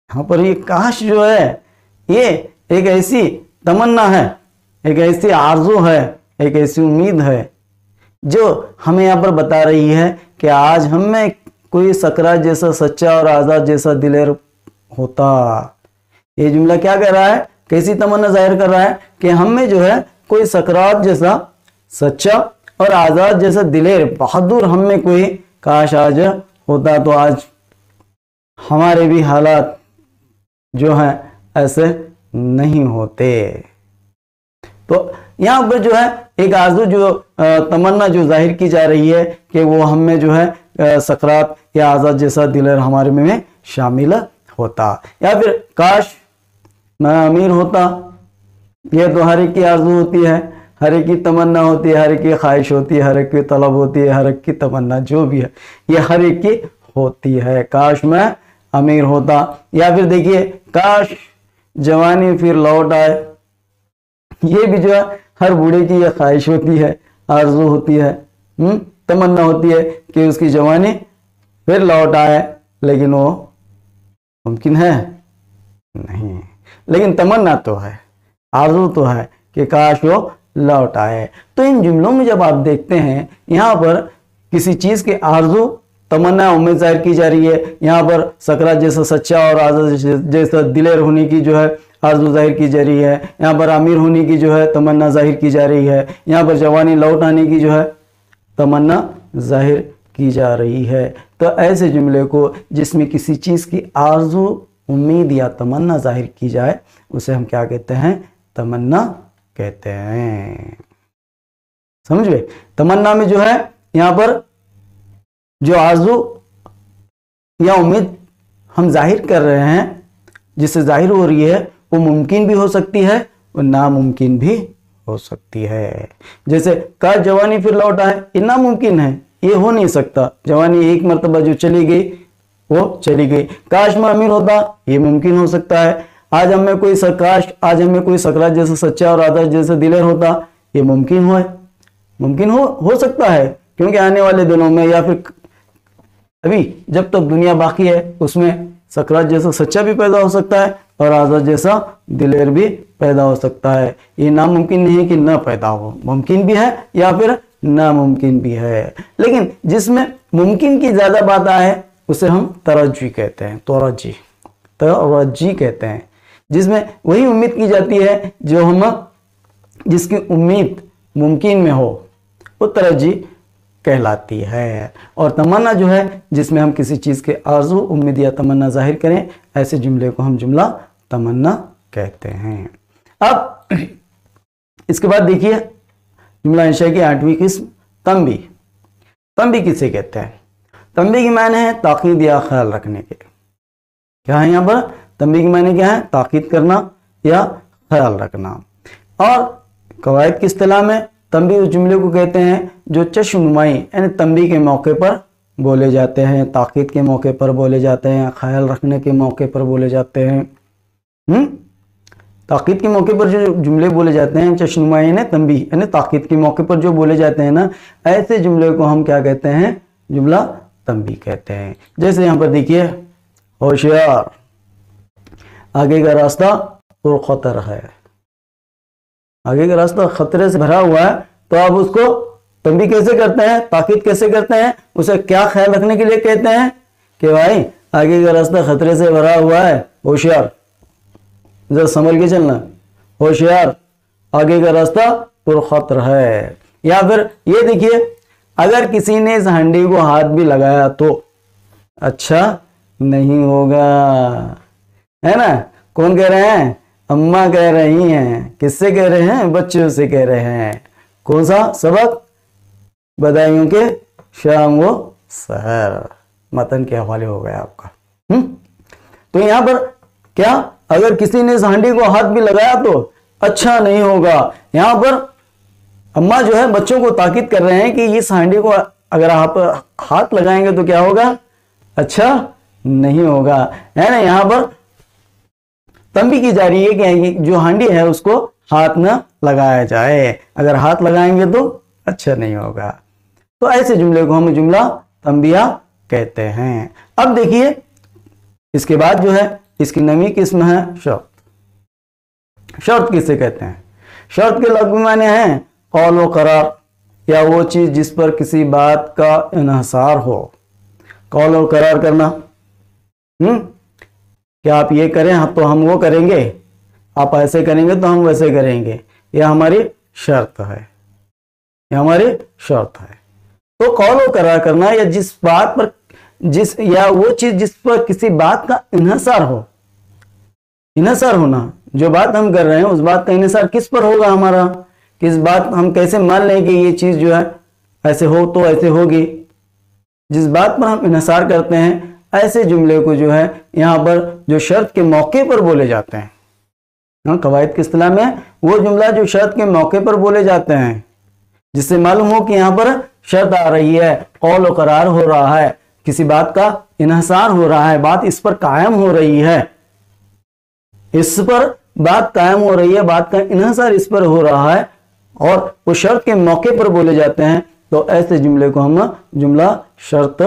यहाँ पर ये काश जो है ये एक ऐसी तमन्ना है, एक ऐसी आरजू है, एक ऐसी उम्मीद है जो हमें यहाँ पर बता रही है कि आज हम में कोई सकरात जैसा सच्चा और आज़ाद जैसा दिलेर होता। ये जुमला क्या कह रहा है, कैसी तमन्ना जाहिर कर रहा है कि हम में जो है कोई सकरात जैसा सच्चा और आज़ाद जैसा दिलेर बहादुर हम में कोई काश आज होता, तो आज हमारे भी हालात जो हैं ऐसे नहीं होते। तो यहाँ पर जो है एक आरज़ू जो तमन्ना जो जाहिर की जा रही है कि वो हम में जो है सकरात या आज़ाद जैसा दिलेर हमारे में शामिल होता, या फिर काश मैं अमीर होता। यह तो हर एक की आरज़ू होती है, हर एक की तमन्ना होती है, हर एक की ख्वाहिश होती है, हर एक की तलब होती है, हर एक की तमन्ना जो भी है ये हर एक की होती है, काश मैं अमीर होता। या फिर देखिए काश जवानी फिर लौट आए, ये भी जो है हर बूढ़े की यह ख्वाहिश होती है, आरज़ू होती है, तमन्ना होती है कि उसकी जवानी फिर लौट आए, लेकिन वो मुमकिन है नहीं, लेकिन तमन्ना तो है, आरज़ू तो है कि काश वो लौट आए। तो इन जुमलों में जब आप देखते हैं यहाँ पर किसी चीज़ के आरज़ू तमन्ना उम्मीद जाहिर की जा रही है, यहाँ पर सकरात जैसा सच्चा और आज़ाद जैसा दिलेर होने की जो है आरज़ू जाहिर की जा रही है, यहाँ पर अमीर होने की जो है तमन्ना जाहिर की जा रही है, यहाँ पर जवानी लौट आने की जो है तमन्ना जाहिर की जा रही है। तो ऐसे जुमले को जिसमें किसी चीज़ की आरज़ू उम्मीद या तमन्ना जाहिर की जाए उसे हम क्या कहते हैं, तमन्ना कहते हैं। समझ गए? तमन्ना में जो है यहाँ पर जो आरज़ू या उम्मीद हम जाहिर कर रहे हैं, जिससे जाहिर हो रही है, वो मुमकिन भी हो सकती है और नामुमकिन भी हो सकती है। जैसे काश जवानी फिर लौट आए, ये नामुमकिन है, ये हो नहीं सकता, जवानी एक मरतबा जो चली गई वो चली गई। काश मैं अमीर होता, ये मुमकिन हो सकता है। आज हमें कोई सकरात जैसा सच्चा और आज़ाद जैसा दिलेर होता, ये मुमकिन हो सकता है, क्योंकि आने वाले दिनों में या फिर अभी जब तक दुनिया बाकी है उसमें सकरात जैसा सच्चा भी पैदा हो सकता है और आज़ाद जैसा दिलेर भी पैदा हो सकता है। ये नामुमकिन नहीं है कि ना पैदा हो, मुमकिन भी है या फिर नामुमकिन भी है। लेकिन जिसमें मुमकिन की ज़्यादा बात आए उसे हम तरज्जी कहते हैं, तरज्जी कहते हैं, जिसमें वही उम्मीद की जाती है जो जिसकी उम्मीद मुमकिन में हो, वो तरज्जी कहलाती है। और तमन्ना जो है जिसमें हम किसी चीज़ के आरज़ू उम्मीद या तमन्ना जाहिर करें, ऐसे जुमले को हम जुमला तमन्ना कहते हैं। अब इसके बाद देखिए जुमला इंशा की 8वीं किस्म तंबी। तंबी किसे कहते हैं? तंबी की माने है ताकीद या ख्याल रखने के। क्या है यहाँ पर? तंबी की माने क्या है? ताकीद करना या ख्याल रखना। और कवायद की इस्तिलाह में तंबी उस जुमले को कहते हैं जो चश्मनुमाई यानी तंबी के मौके पर बोले जाते हैं, ताकीद के मौके पर बोले जाते हैं, ख्याल रखने के मौके पर बोले जाते हैं। ताकीद के मौके पर जो जुमले बोले जाते हैं, चश्मनुमाई यानी तंबी यानी ताकीद के मौके पर जो बोले जाते हैं ना, ऐसे जुमले को हम क्या कहते हैं? जुमला तंबी कहते हैं। जैसे यहाँ पर देखिए, होशियार, आगे का रास्ता पुरखतर है, आगे का रास्ता खतरे से भरा हुआ है, तो आप उसको तंबी कैसे करते हैं, ताकीद कैसे करते हैं? उसे क्या ख्याल रखने के लिए कहते हैं कि भाई आगे का रास्ता खतरे से भरा हुआ है, होशियार, जरा संभल के चलना, होशियार, आगे का रास्ता पुरखतर है। या फिर ये देखिए, अगर किसी ने इस हंडी को हाथ भी लगाया तो अच्छा नहीं होगा, है ना? कौन कह रहे हैं? अम्मा कह रही हैं। किससे कह रहे हैं? बच्चों से कह रहे हैं। कौन सा सबक? बधाइयों के शाम वो सहर, मतन के हवाले हो गया आपका। तो यहां पर क्या, अगर किसी ने इस हांडी को हाथ भी लगाया तो अच्छा नहीं होगा। यहां पर अम्मा जो है बच्चों को ताकीद कर रहे हैं कि इस हांडी को अगर आप हाथ लगाएंगे तो क्या होगा? अच्छा नहीं होगा, है ना? यहां पर तंबी की जा रही है कि जो हांडी है उसको हाथ न लगाया जाए, अगर हाथ लगाएंगे तो अच्छा नहीं होगा। तो ऐसे जुमले को हम जुमला तंबिया कहते हैं। अब देखिए इसके बाद जो है इसकी नवी किस्म है शर्त। शर्त किसे कहते हैं? शर्त के लफ्ज़ी माने हैं कौल व करार, या वो चीज़ जिस पर किसी बात का इन्हसार हो। कौल और करार करना, क्या आप ये करें हाँ तो हम वो करेंगे, आप ऐसे करेंगे तो हम वैसे करेंगे, यह हमारी शर्त है, यह हमारी शर्त है। तो कौल और करार करना, या जिस बात पर या वो चीज जिस पर किसी बात का इन्हसार हो, इन्हसार होना, जो बात हम कर रहे हैं उस बात का इन्हसार किस पर होगा हमारा, किस बात हम कैसे मान लें कि ये चीज जो है ऐसे हो तो ऐसे होगी, जिस बात पर हम इन्हसार करते हैं ऐसे जुमले को जो है यहाँ पर जो शर्त के मौके पर बोले जाते हैं। कवायद की इस्तिलाह में वो जुमला जो शर्त के मौके पर बोले जाते हैं, जिससे मालूम हो कि यहाँ पर शर्त आ रही है, कौल और करार हो रहा है, किसी बात का इन्हसार हो रहा है, बात इस पर कायम हो रही है, इस पर बात कायम हो रही है, बात का इन्हसार इस पर हो रहा है और वो शर्त के मौके पर बोले जाते हैं, तो ऐसे जुमले को हम जुमला शर्त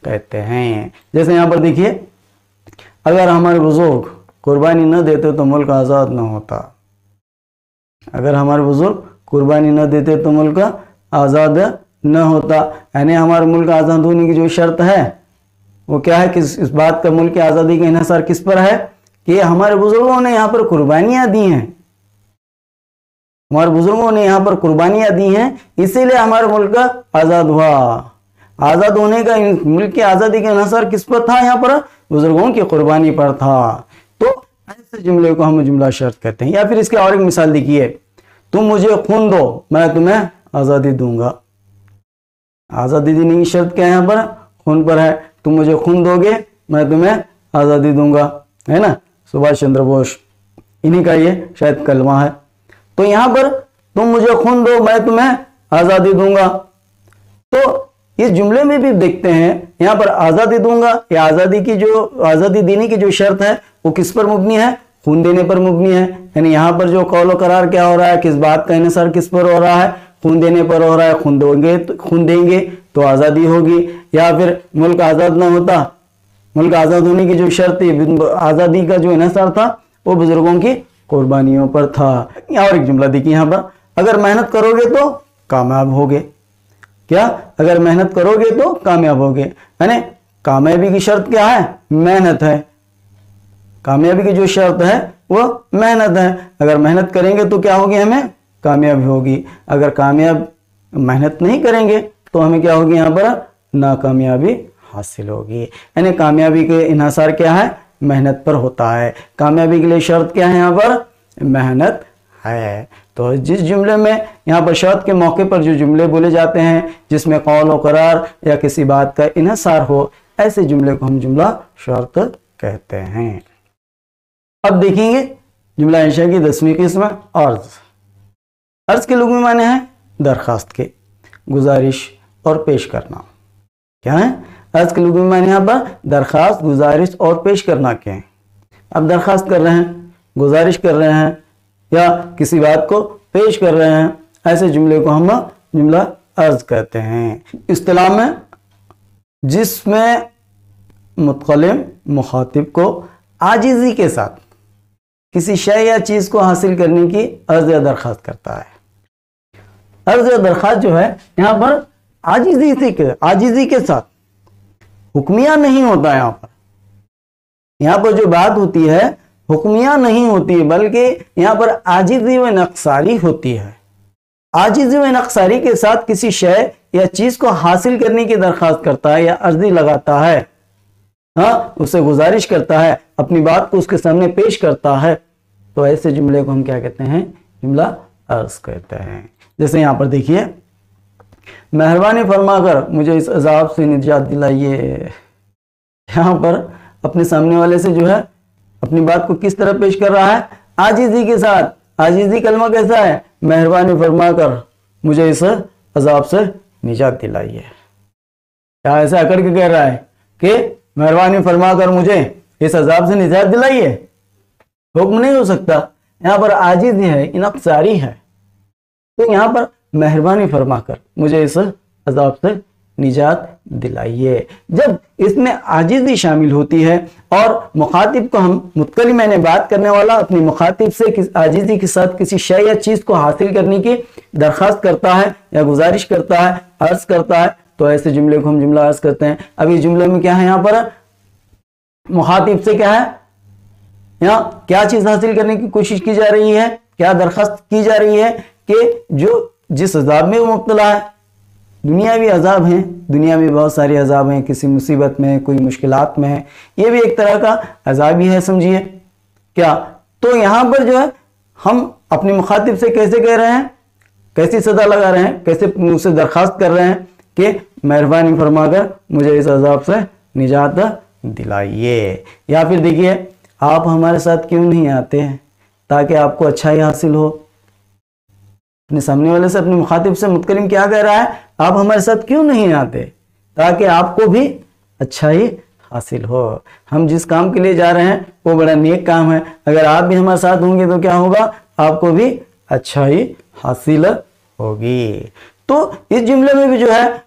कहते हैं। जैसे यहाँ पर देखिए, अगर हमारे बुजुर्ग कुर्बानी न देते तो मुल्क आज़ाद न होता। अगर हमारे बुजुर्ग कुर्बानी न देते तो मुल्क आज़ाद न होता, यानी हमारे मुल्क आज़ाद होने की जो शर्त है वो क्या है कि इस बात का, मुल्क की आज़ादी का इन्हसार किस पर है कि हमारे बुजुर्गों ने यहाँ पर कुर्बानियां दी हैं, हमारे बुजुर्गों ने यहाँ पर कुर्बानियां दी हैं, इसीलिए हमारा मुल्क आज़ाद हुआ। आज़ाद होने का, मुल्क की आज़ादी का इन्हसार किस पर था, यहाँ पर बुजुर्गों की कुर्बानी पर था। तो ऐसे जुमले को हम जुमला शर्त कहते हैं। या फिर इसकी और एक मिसाल देखिए, तुम मुझे खून दो मैं तुम्हें आज़ादी दूंगा। आज़ादी देने की शर्त क्या है, यहाँ पर खून पर है, तुम मुझे खून दोगे मैं तुम्हें आज़ादी दूंगा, है ना, सुभाष चंद्र बोस, इन्हीं का ये शायद कलमा है। तो यहाँ पर तुम मुझे खून दो मैं तुम्हें आज़ादी दूंगा, तो इस जुमले में भी देखते हैं यहाँ पर आज़ादी दूंगा, या आज़ादी की जो, आज़ादी देने की जो शर्त है वो किस पर मुबनी है, खून देने पर मुबनी है। यानी यहाँ पर जो कौल करार क्या हो रहा है, किस बात का इन्हसार किस पर हो रहा है, खून देने पर हो रहा है, खून देंगे तो आज़ादी होगी। या फिर मुल्क आज़ाद ना होता, मुल्क आज़ाद होने की जो शर्त थी, आज़ादी का जो इन्हसार था वो बुजुर्गों की कुर्बानियों पर था। और एक जुमला देखिए यहाँ पर, अगर मेहनत करोगे तो कामयाब होगे। क्या, अगर मेहनत करोगे तो कामयाब होगे, यानी कामयाबी की शर्त क्या है, मेहनत है। कामयाबी की जो शर्त है वो मेहनत है, अगर मेहनत करेंगे तो क्या होगी, हमें कामयाबी होगी। अगर कामयाब मेहनत नहीं करेंगे तो हमें क्या होगी, यहाँ पर नाकामयाबी हासिल होगी। यानी कामयाबी के इन्हसार क्या है, मेहनत पर होता है। कामयाबी के लिए शर्त क्या है, यहाँ पर मेहनत है। तो जिस जुमले में यहाँ पर शर्त के मौके पर जो जुमले बोले जाते हैं जिसमें कौल और करार या किसी बात का इन्हसार हो, ऐसे जुमले को हम जुमला शर्त कहते हैं। अब देखेंगे जुमला इंशा की 10वीं किस्म, अर्ज। अर्ज के लुग़वी माने हैं दरखास्त के, गुजारिश और पेश करना। क्या है, अर्ज के लुग़वी माने यहाँ पर दरखास्त, गुजारिश और पेश करना के हैं। अब दरखास्त कर रहे हैं, गुजारिश कर रहे हैं या किसी बात को पेश कर रहे हैं, ऐसे जुमले को हम जुमला अर्ज कहते हैं। इस्तिलाह में जिसमें मुतकल्लिम मुखातिब को आजिज़ी के साथ किसी शय या चीज़ को हासिल करने की अर्ज या दरखास्त करता है। अर्ज या दरखास्त जो है यहाँ पर आजिज़ी के साथ, हुक्मिया नहीं होता। यहाँ पर जो बात होती है हुक्मिया नहीं होती, बल्कि यहाँ पर आजिज़ी व नक्सारी होती है। आजिज़ी व नक्सारी के साथ किसी शय या चीज़ को हासिल करने की दरखास्त करता है या अर्जी लगाता है, हाँ, उससे गुजारिश करता है, अपनी बात को उसके सामने पेश करता है, तो ऐसे जुमले को हम क्या कहते हैं, जुमला अर्ज कहते हैं। जैसे यहाँ पर देखिए, मेहरबानी फरमाकर मुझे इस अजाब से निजात दिलाइए। यहाँ पर अपने सामने वाले से जो है अपनी बात को किस तरह पेश कर रहा है, आजिज़ी के साथ। आजिज़ी कलमा कैसा है, मेहरबानी फरमाकर मुझे इस अजाब से निजात दिलाइए। क्या ऐसा अकड़ के कह रहा है कि मेहरबानी फरमाकर मुझे इस अजाब से निजात दिलाइए, हुक्म नहीं हो सकता। यहाँ पर आजिज़ी है, इनक्सारी है, तो यहाँ पर मेहरबानी फरमाकर मुझे इस अजाब से निजात दिलाइए। जब इसमें आजिज़ी शामिल होती है और मुखातिब को हम मुतकलिम मैंने बात करने वाला अपनी मुखातिब से आजिज़ी के साथ किसी शय या चीज़ को हासिल करने की दरख्वास्त करता है या गुजारिश करता है, अर्ज करता है, तो ऐसे जुमले को हम जुमला अर्ज करते हैं। अब इस जुमले में क्या है, यहाँ पर मुखातिब से क्या है, यहाँ क्या चीज हासिल करने की कोशिश की जा रही है, क्या दरख्वास्त की जा रही है कि जो जिस अजाब में वो मुब्तला है, दुनियावी अजाब हैं, दुनिया में बहुत सारे अजाब हैं, किसी मुसीबत में, कोई मुश्किलात में है, ये भी एक तरह का अजाब ही है, समझिए क्या। तो यहाँ पर जो है हम अपने मुखातिब से कैसे कह रहे हैं, कैसी सदा लगा रहे हैं, कैसे उससे दरख्वास्त कर रहे हैं कि मेहरबानी फरमाकर मुझे इस अजाब से निजात दिलाइए। या फिर देखिए, आप हमारे साथ क्यों नहीं आते हैं ताकि आपको अच्छाई हासिल हो। अपने सामने वाले से, अपने मुखातिब से मुतकलिम क्या कह रहा है, आप हमारे साथ क्यों नहीं आते ताकि आपको भी अच्छाई हासिल हो। हम जिस काम के लिए जा रहे हैं वो बड़ा नेक काम है, अगर आप भी हमारे साथ होंगे तो क्या होगा, आपको भी अच्छाई हासिल होगी। तो इस जुमले में भी जो है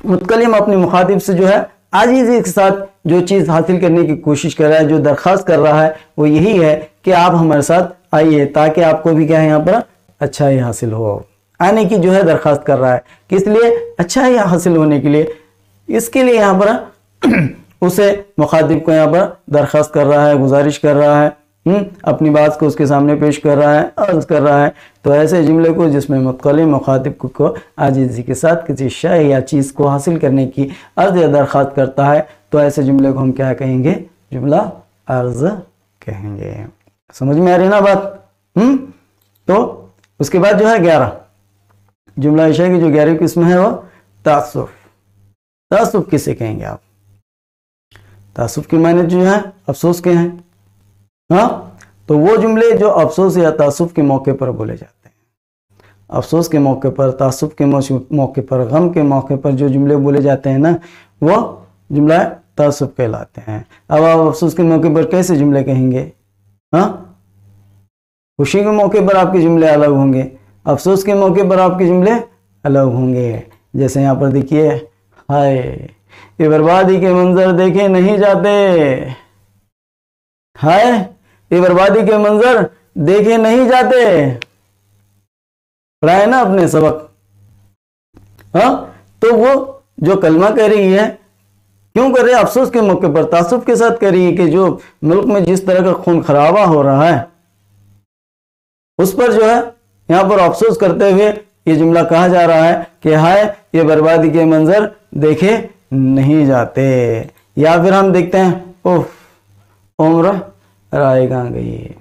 मुतकलिम अपने मुखातिब से जो है आजीज़ी के साथ जो चीज़ हासिल करने की कोशिश कर रहा है, जो दरख्वास्त कर रहा है, वो यही है कि आप हमारे साथ आइए ताकि आपको भी क्या है, यहाँ पर अच्छाई हासिल हो। आने की जो है दरख्वास्त कर रहा है, किस लिए, अच्छाई हासिल होने के लिए। इसके लिए यहाँ पर उसे मुखातिब को यहाँ पर दरख्वास्त कर रहा है, गुजारिश कर रहा है, अपनी बात को उसके सामने पेश कर रहा है, अर्ज कर रहा है। तो ऐसे जुमले को जिसमें मुतकलिम मुखातिब को आजिज़ी के साथ किसी शय या चीज़ को हासिल करने की अर्ज या दरख्वास्त करता है, तो ऐसे जुमले को हम क्या कहेंगे, जुमला अर्ज कहेंगे। समझ में आ रही ना बात। तो उसके बाद जो है 11 जुमला इशा की जो 11वीं किस्म है वो तासुफ। तासुफ किसे कहेंगे आप, तासुफ के माने जो है अफसोस के हैं। हाँ, तो वो जुमले जो अफसोस या तासुफ के मौके पर बोले जाते हैं, अफसोस के मौके पर, तासुफ के मौके पर, गम के मौके पर जो जुमले बोले जाते हैं ना, वो जुमला तासुफ कहलाते हैं। अब आप अफसोस के मौके पर कैसे जुमले कहेंगे, हाँ, खुशी के मौके पर आपके जुमले अलग होंगे, अफसोस के मौके पर आपके जुमले अलग होंगे। जैसे यहाँ पर देखिए, हाय ये बर्बादी के मंजर देखे नहीं जाते, हाय ये बर्बादी के मंजर देखे नहीं जाते, पढ़ाए ना अपने सबक। हाँ, तो वो जो कलमा कह रही है, क्यों कर रही है, अफसोस के मौके पर, तासुफ के साथ कह रही है कि जो मुल्क में जिस तरह का खून खराबा हो रहा है उस पर जो है यहाँ पर अफसोस करते हुए ये जुमला कहा जा रहा है कि हाय ये बर्बादी के मंजर देखे नहीं जाते। या फिर हम देखते हैं, उफ उम्र रायगा गई,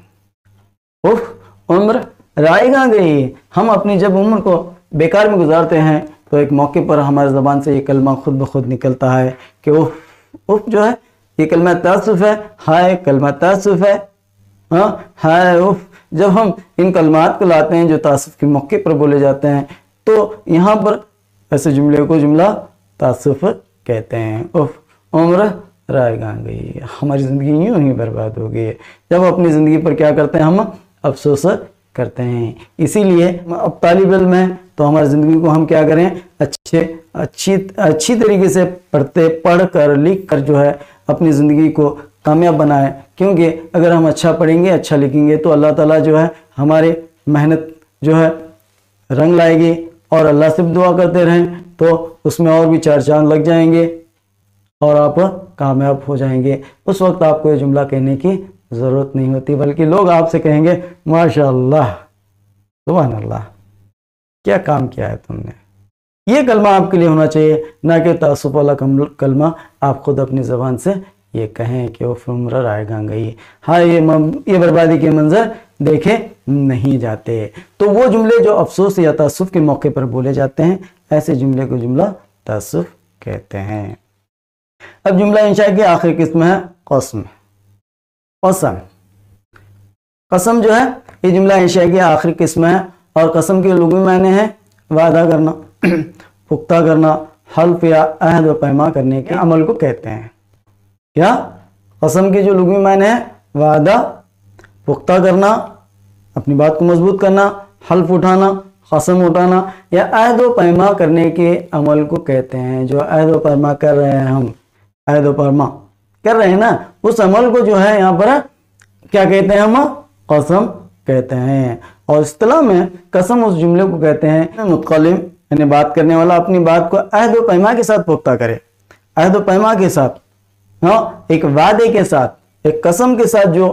उफ उम्र रायगा गई। हम अपनी जब उम्र को बेकार में गुजारते हैं तो एक मौके पर हमारी ज़बान से ये कलमा खुद ब खुद निकलता है कि उफ जो है ये कलमा तासुफ है, हाय कलमा तासुफ है, हाँ हाय उफ। जब हम इन कलमात को लाते हैं जो तासुफ के मौके पर बोले जाते हैं, तो यहाँ पर ऐसे जुमले को जुमला तासुफ कहते हैं। उफ उम्र रायगा गई, हमारी ज़िंदगी यूँ ही बर्बाद हो गई। जब अपनी ज़िंदगी पर क्या करते हैं, हम अफसोस करते हैं। इसीलिए अब तालिब इल्म है तो हमारी ज़िंदगी को हम क्या करें, अच्छी तरीके से पढ़ कर लिख कर जो है अपनी ज़िंदगी को कामयाब बनाएं। क्योंकि अगर हम अच्छा पढ़ेंगे, अच्छा लिखेंगे तो अल्लाह ताला जो है हमारे मेहनत जो है रंग लाएगी, और अल्लाह से दुआ करते रहें तो उसमें और भी 4 चांद लग जाएंगे और आप कामयाब हो जाएंगे। उस वक्त आपको ये जुमला कहने की ज़रूरत नहीं होती, बल्कि लोग आपसे कहेंगे माशाअल्लाह सुभान अल्लाह, क्या काम किया है तुमने। ये कलमा आपके लिए होना चाहिए, ना कि तासुफ वाला कलमा आप खुद अपनी ज़बान से ये कहें कि वो उम्र रायगा गई, हाँ ये बर्बादी के मंजर देखे नहीं जाते। तो वो जुमले जो अफसोस या तासुफ के मौके पर बोले जाते हैं, ऐसे जुमले को जुमला तासुफ कहते हैं। अब जुमला इंशा की आखिरी किस्म है कसम। कसम, कसम जो है ये जुमला इंशा की आखिरी किस्म है, और कसम के लुग़वी माने हैं वादा करना, पुख्ता करना, हल्फ या अहद व पैमा करने के अमल को कहते हैं। क्या कसम के जो लुग़वी माने हैं वादा, पुख्ता करना, अपनी बात को मजबूत करना, हल्फ उठाना, कसम उठाना या अहद व पैमा करने के अमल को कहते हैं। जो अहद व पैमा कर रहे हैं, हम अहद व पैमा कर रहे हैं ना, उस अमल को जो है यहाँ पर क्या कहते हैं, हम कसम कहते हैं। और इस्तिलाह में कसम उस जुमले को कहते हैं मुतकल्लिम यानी बात करने वाला अपनी बात को अहद व पैमा के साथ पुख्ता करे। अहद व पैमा के साथ, हाँ, एक वादे के साथ, एक कसम के साथ जो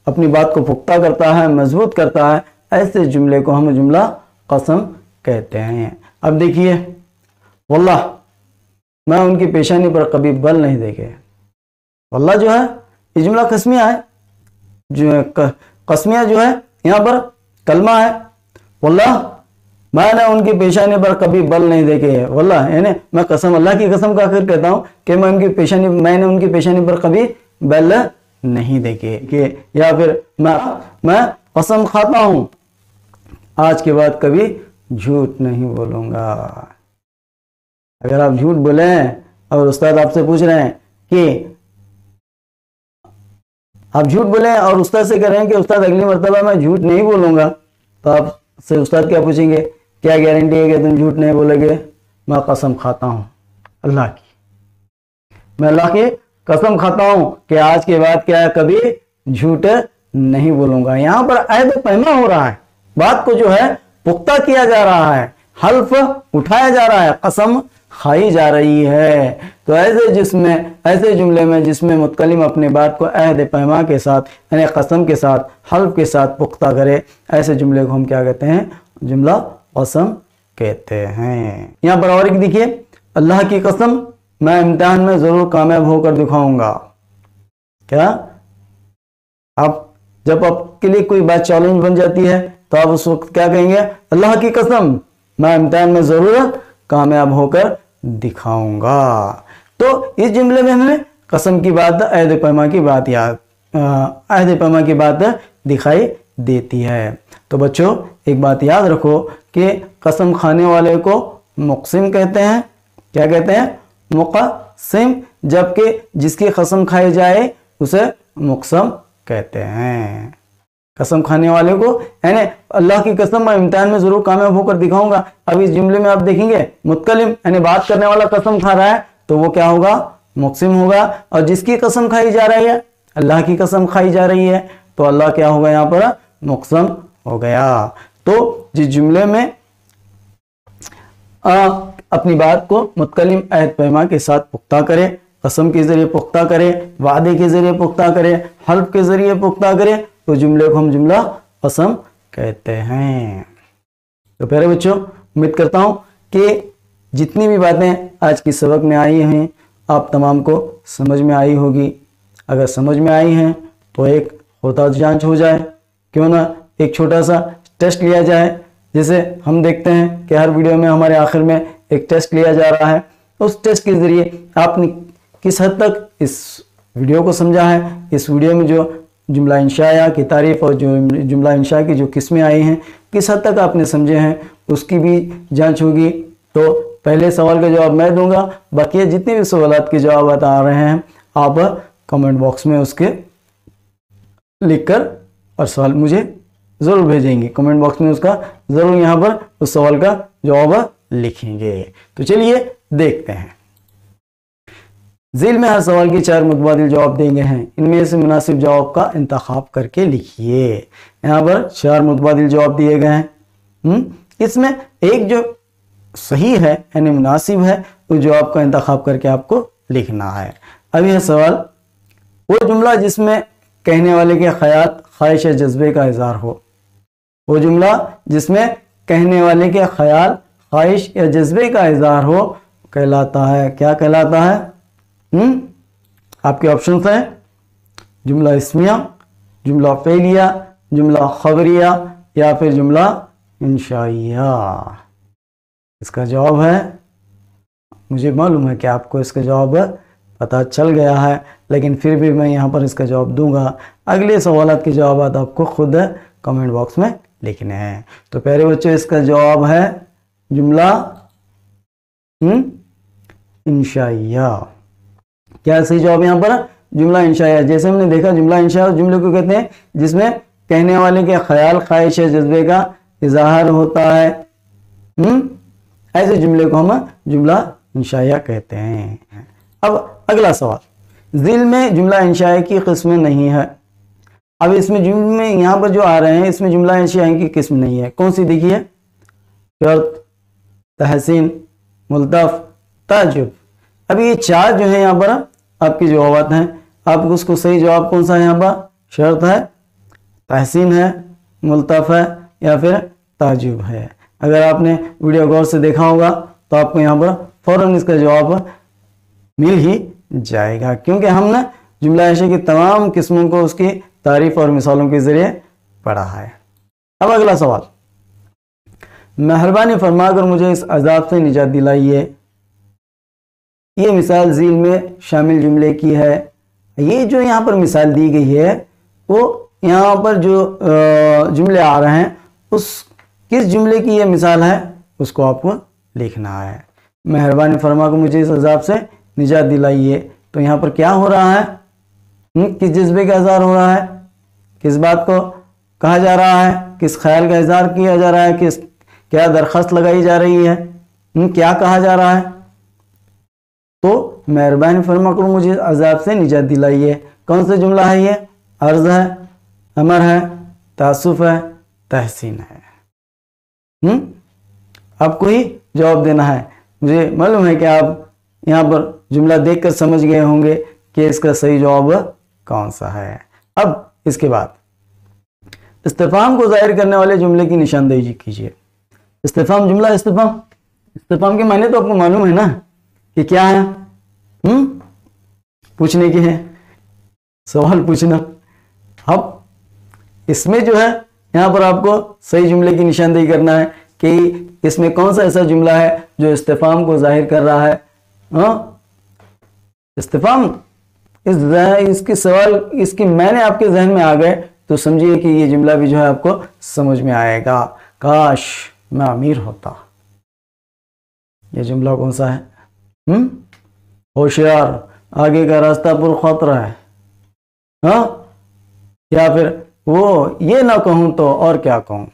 अपनी बात को पुख्ता करता है, मजबूत करता है, ऐसे जुमले को हम जुमला कसम कहते हैं। अब देखिए, वल्लाह मैं उनकी पेशानी पर कभी बल नहीं देखे। वल्लाह जो है ये जुमला कस्मिया है, जो कस्मिया जो है यहाँ पर कलमा है। वल्लाह मैंने उनकी पेशानी पर कभी बल नहीं देखे है। वल्लाह यानी मैं कसम, अल्लाह की कसम खाकर कहता हूँ कि मैंने उनकी पेशानी पर कभी बल नहीं देखे कि, या फिर मैं कसम खाता हूँ आज के बाद कभी झूठ नहीं बोलूंगा। अगर आप झूठ बोले और उस्ताद आपसे पूछ रहे हैं कि आप झूठ बोले और उस्ताद से कह रहे हैं कि उस्ताद अगली मर्तबा मैं झूठ नहीं बोलूंगा, तो आपसे उस्ताद क्या पूछेंगे, क्या गारंटी है कि तुम झूठ नहीं बोलोगे? मैं कसम खाता हूं अल्लाह की, मैं अल्लाह की कसम खाता हूं कि आज के बाद क्या है, कभी झूठ नहीं बोलूंगा। यहां पर अहद पैमा हो रहा है, बात को जो है पुख्ता किया जा रहा है, हल्फ उठाया जा रहा है, कसम खाई जा रही है। तो ऐसे जुमले में जिसमें मुतकल्लिम अपने बात को अहद पैमा के साथ यानी कसम के साथ, हल्फ के साथ पुख्ता करे, ऐसे जुमले को हम क्या कहते हैं, जुमला कसम कहते हैं। यहाँ पर और एक देखिए, अल्लाह की कसम मैं इम्तिहान में जरूर कामयाब होकर दिखाऊंगा। क्या आप जब आपके लिए कोई बात चैलेंज बन जाती है तो आप उस वक्त क्या कहेंगे, अल्लाह की कसम मैं इम्तिहान में जरूर कामयाब होकर दिखाऊंगा। तो इस जुमले में हमें कसम की बात, अहद पैमा की बात अहद पैमा की बात दिखाई देती है। तो बच्चों एक बात याद रखो कि कसम खाने वाले को मुक़सिम कहते हैं। क्या कहते हैं? मुक़सिम। जबकि जिसकी कसम खाई जाए उसे मुक़सम कहते हैं। कसम खाने वाले को यानी अल्लाह की कसम मैं इम्तिहान में जरूर कामयाब होकर दिखाऊंगा। अब इस जुमले में आप देखेंगे मुतकल्लिम यानी बात करने वाला कसम खा रहा है तो वो क्या होगा, मुक़सिम होगा। और जिसकी कसम खाई जा रही है, अल्लाह की कसम खाई जा रही है, तो अल्लाह क्या होगा, यहाँ पर मुक़सम हो गया। तो जिस जुमले में अपनी बात को मुतकल्लिम अहद पैमा के साथ पुख्ता करे, कसम के जरिए पुख्ता करे, वादे के जरिए पुख्ता करे, हल्फ के जरिए पुख्ता करे, तो जुमले को हम जुमला कसम कहते हैं। तो प्यारे बच्चों उम्मीद करता हूं कि जितनी भी बातें आज की सबक में आई हैं आप तमाम को समझ में आई होगी। अगर समझ में आई हैं तो एक होता जांच हो जाए, क्यों ना एक छोटा सा टेस्ट लिया जाए। जैसे हम देखते हैं कि हर वीडियो में हमारे आखिर में एक टेस्ट लिया जा रहा है। उस टेस्ट के जरिए आपने किस हद तक इस वीडियो को समझा है, इस वीडियो में जो जुमला इंशाया की तारीफ और जो जुमला इंशा की जो किस्में आई हैं किस हद तक आपने समझे हैं, उसकी भी जांच होगी। तो पहले सवाल का जवाब मैं दूंगा, बाकी जितने भी सवालात के जवाब आ रहे हैं आप कमेंट बॉक्स में उसके लिखकर और सवाल मुझे ज़रूर भेजेंगे। कमेंट बॉक्स में उसका ज़रूर यहाँ पर उस सवाल का जवाब लिखेंगे। तो चलिए देखते हैं। झील में हर सवाल के 4 मुतबादिल जवाब देंगे हैं, इनमें से मुनासिब जवाब का इंतखाब करके लिखिए। यहाँ पर 4 मुतबादिल जवाब दिए गए हैं। इसमें एक जो सही है यानी मुनासिब है उस जवाब का इंतखाब करके आपको लिखना है। अब यह सवाल, वो जुमला जिसमें कहने वाले के ख्याल, ख्वाहिश या जज्बे का इज़हार हो, वो जुमला जिसमें कहने वाले के ख्याल, ख्वाहिश या जज्बे का इज़हार हो कहलाता है, क्या कहलाता है? आपके ऑप्शंस हैं जुमला इस्मिया, जुमला फ़ेलिया, जुमला खबरिया या फिर जुमला इंशाइया। इसका जवाब है, मुझे मालूम है कि आपको इसका जवाब पता चल गया है, लेकिन फिर भी मैं यहाँ पर इसका जवाब दूंगा। अगले सवालात के जवाब आपको खुद कमेंट बॉक्स में लिखने हैं। तो प्यारे बच्चों इसका जवाब है जुमला इंशाइया। क्या सही जवाब यहाँ पर? जुमला इंशाइया। जैसे हमने देखा जुमला इंशाइया जुमले को कहते हैं जिसमें कहने वाले के ख्याल, ख्वाहिश या जज्बे का इजहार होता है, ऐसे जुमले को हम जुमला इंशाइया कहते हैं। अब अगला सवाल, ज़िल में जुमला इंशाइया की किस्म नहीं है। अब इसमें जुमले यहाँ पर जो आ रहे हैं इसमें जुमला इंशाइया की किस्म नहीं है। कौन सी देखिए, शर्त, तहसीन, मुल्तफ, ताजुब। अब ये चार जो है यहाँ पर आपके जवाब हैं। आप उसको सही जवाब कौन सा है यहाँ पर, शर्त है, तहसीन है, मुल्तफ है या फिर ताजुब है। अगर आपने वीडियो गौर से देखा होगा तो आपको यहाँ पर फौरन इसका जवाब मिल ही जाएगा, क्योंकि हमने जुमला इंशाइया की तमाम किस्मों को उसकी तारीफ और मिसालों के जरिए पढ़ा है। अब अगला सवाल, मेहरबानी फरमाकर मुझे इस अजाब से निजात दिलाइए। ये मिसाल ज़ील में शामिल जुमले की है। ये जो यहाँ पर मिसाल दी गई है वो यहाँ पर जो जुमले आ रहे हैं उस किस जुमले की ये मिसाल है उसको आपको लिखना है। मेहरबानी फरमा कर मुझे इस अजाब से निजात दिलाइए, तो यहाँ पर क्या हो रहा है, किस जज्बे का इज़हार हो रहा है, किस बात को कहा जा रहा है, किस ख्याल का इज़हार किया जा रहा है, किस क्या दरख्वास्त लगाई जा रही है, क्या कहा जा रहा है। तो मेहरबानी फरमा कर मुझे अजाब से निजात दिलाइए, कौन सा जुमला है ये, अर्ज है, अमर है, तासुफ है, तहसीन है। आपको ही जवाब देना है। मुझे मालूम है कि आप यहाँ पर जुमला देखकर समझ गए होंगे कि इसका सही जवाब कौन सा है। अब इसके बाद इस्तिफाम को जाहिर करने वाले जुमले की निशानदेही कीजिए। इस्तिफाम जुमला, इस्तिफाम के मायने तो आपको मालूम है ना कि क्या है, पूछने की है, सवाल पूछना। अब इसमें जो है यहाँ पर आपको सही जुमले की निशानदेही करना है कि इसमें कौन सा ऐसा जुमला है जो इस्तिफाम को जाहिर कर रहा है। इस्तिफाम इसके सवाल इसके मैंने आपके जहन में आ गए तो समझिए कि ये जुमला भी जो है आपको समझ में आएगा। काश मैं अमीर होता, ये जुमला कौन सा है, होशियार, आगे का रास्ता पुरखतरा है, या फिर वो ये ना कहूं तो और क्या कहूं,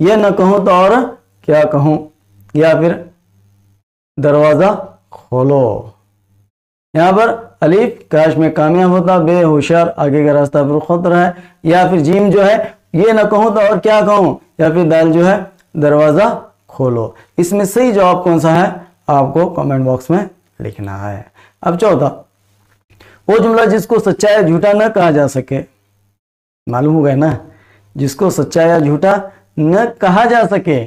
ये ना कहूं तो और क्या कहूं, या फिर दरवाजा खोलो। यहाँ पर अलीफ, काश में कामयाब होता, बे, होशियार, आगे का रास्ता पुरखतरा है, या फिर जीम जो है ये ना कहूं तो और क्या कहूं, या फिर दाल जो है दरवाजा खोलो। इसमें सही जवाब कौन सा है आपको कमेंट बॉक्स में लिखना है। अब चौथा, वो जुमला जिसको सच्चा या झूठा न कहा जा सके। मालूम हो गया ना, जिसको सच्चा या झूठा न कहा जा सके।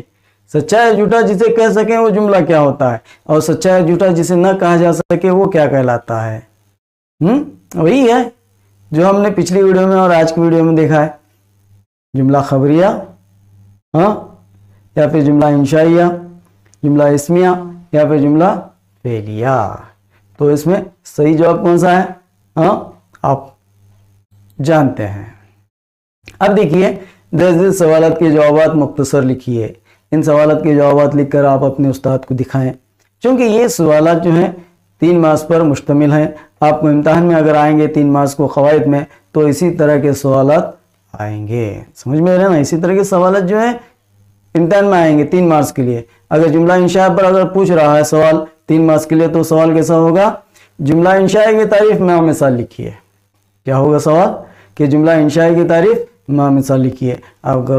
सच्चा या झूठा जिसे कह सके वो जुमला क्या होता है, और सच्चा या झूठा जिसे न कहा जा सके वो क्या कहलाता है। वही है जो हमने पिछली वीडियो में और आज की वीडियो में देखा है, जुमला खबरिया, या फिर जुमला इंशाइया, जुमला इस्मिया, या फिर जुमला फेलिया। तो इसमें सही जवाब कौन सा है आप जानते हैं। अब देखिए 10 सवालात के जवाबात मुख्तसर लिखिए। इन सवालात के जवाबात लिखकर आप अपने उस्ताद को दिखाएं, क्योंकि ये सवालात जो हैं 3 मार्क्स पर मुश्तमिल हैं। आपको इम्तहान में अगर आएंगे 3 मार्क्स को क़वाइद में तो इसी तरह के सवालात आएंगे, समझ में आ रहा है ना। इसी तरह के सवालात जो है इम्तहान में आएंगे 3 मार्क्स के लिए। अगर जुमला इंशाइया पर अगर पूछ रहा है सवाल 3 मार्क्स के लिए तो सवाल कैसा होगा, जुमला इंशाइया की तारीफ में मिसाल लिखिए। क्या होगा सवाल कि जुमला इंशाइया की तारीफ में मिसाल लिखिए। अगर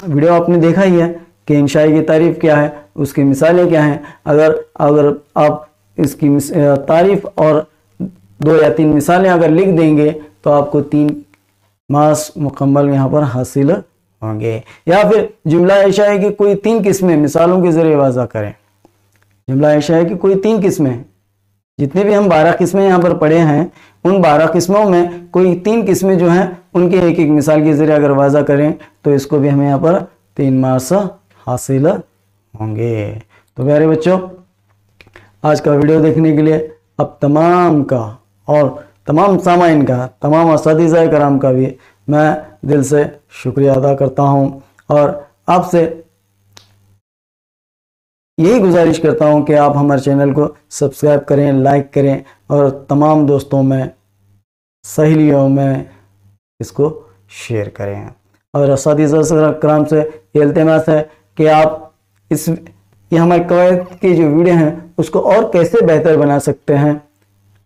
वीडियो आपने देखा ही है कि इंशाइया की तारीफ क्या है, उसकी मिसालें क्या हैं। अगर आप इसकी तारीफ और 2 या 3 मिसालें अगर लिख देंगे तो आपको 3 मार्क्स मुकम्मल यहाँ पर हासिल होंगे। या फिर जुमला इंशाइया की कोई 3 किस्में मिसालों के जरिए वाज़ा करें। जुमला इंशाइया की कोई 3 किस्में, जितने भी हम 12 किस्में यहाँ पर पढ़े हैं उन 12 किस्मों में कोई 3 किस्में जो हैं उनके एक मिसाल के जरिए अगर वाज़ा करें तो इसको भी हमें यहाँ पर 3 मार्क्स हासिल होंगे। तो प्यारे बच्चों, आज का वीडियो देखने के लिए अब तमाम का और तमाम सामाइन का, तमाम असातिज़ा कराम का भी मैं दिल से शुक्रिया अदा करता हूँ और आपसे यही गुजारिश करता हूँ कि आप हमारे चैनल को सब्सक्राइब करें, लाइक करें और तमाम दोस्तों में, सहेलियों में इसको शेयर करें। और असातिज़ा कराम से ये इल्तिमास है कि आप ये हमारे कवायद की जो वीडियो हैं उसको और कैसे बेहतर बना सकते हैं,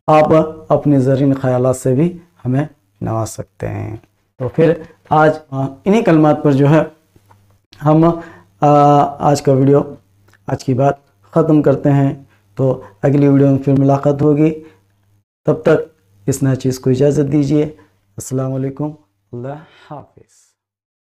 आप अपने ज़रीन ख्यालात से भी हमें नवाज सकते हैं। तो फिर आज इन्हीं कलमात पर जो है हम आज का वीडियो, आज की बात ख़त्म करते हैं। तो अगली वीडियो में फिर मुलाकात होगी, तब तक इस नई चीज़ को इजाज़त दीजिए। अस्सलाम वालेकुम, अल्लाह हाफ़िज़।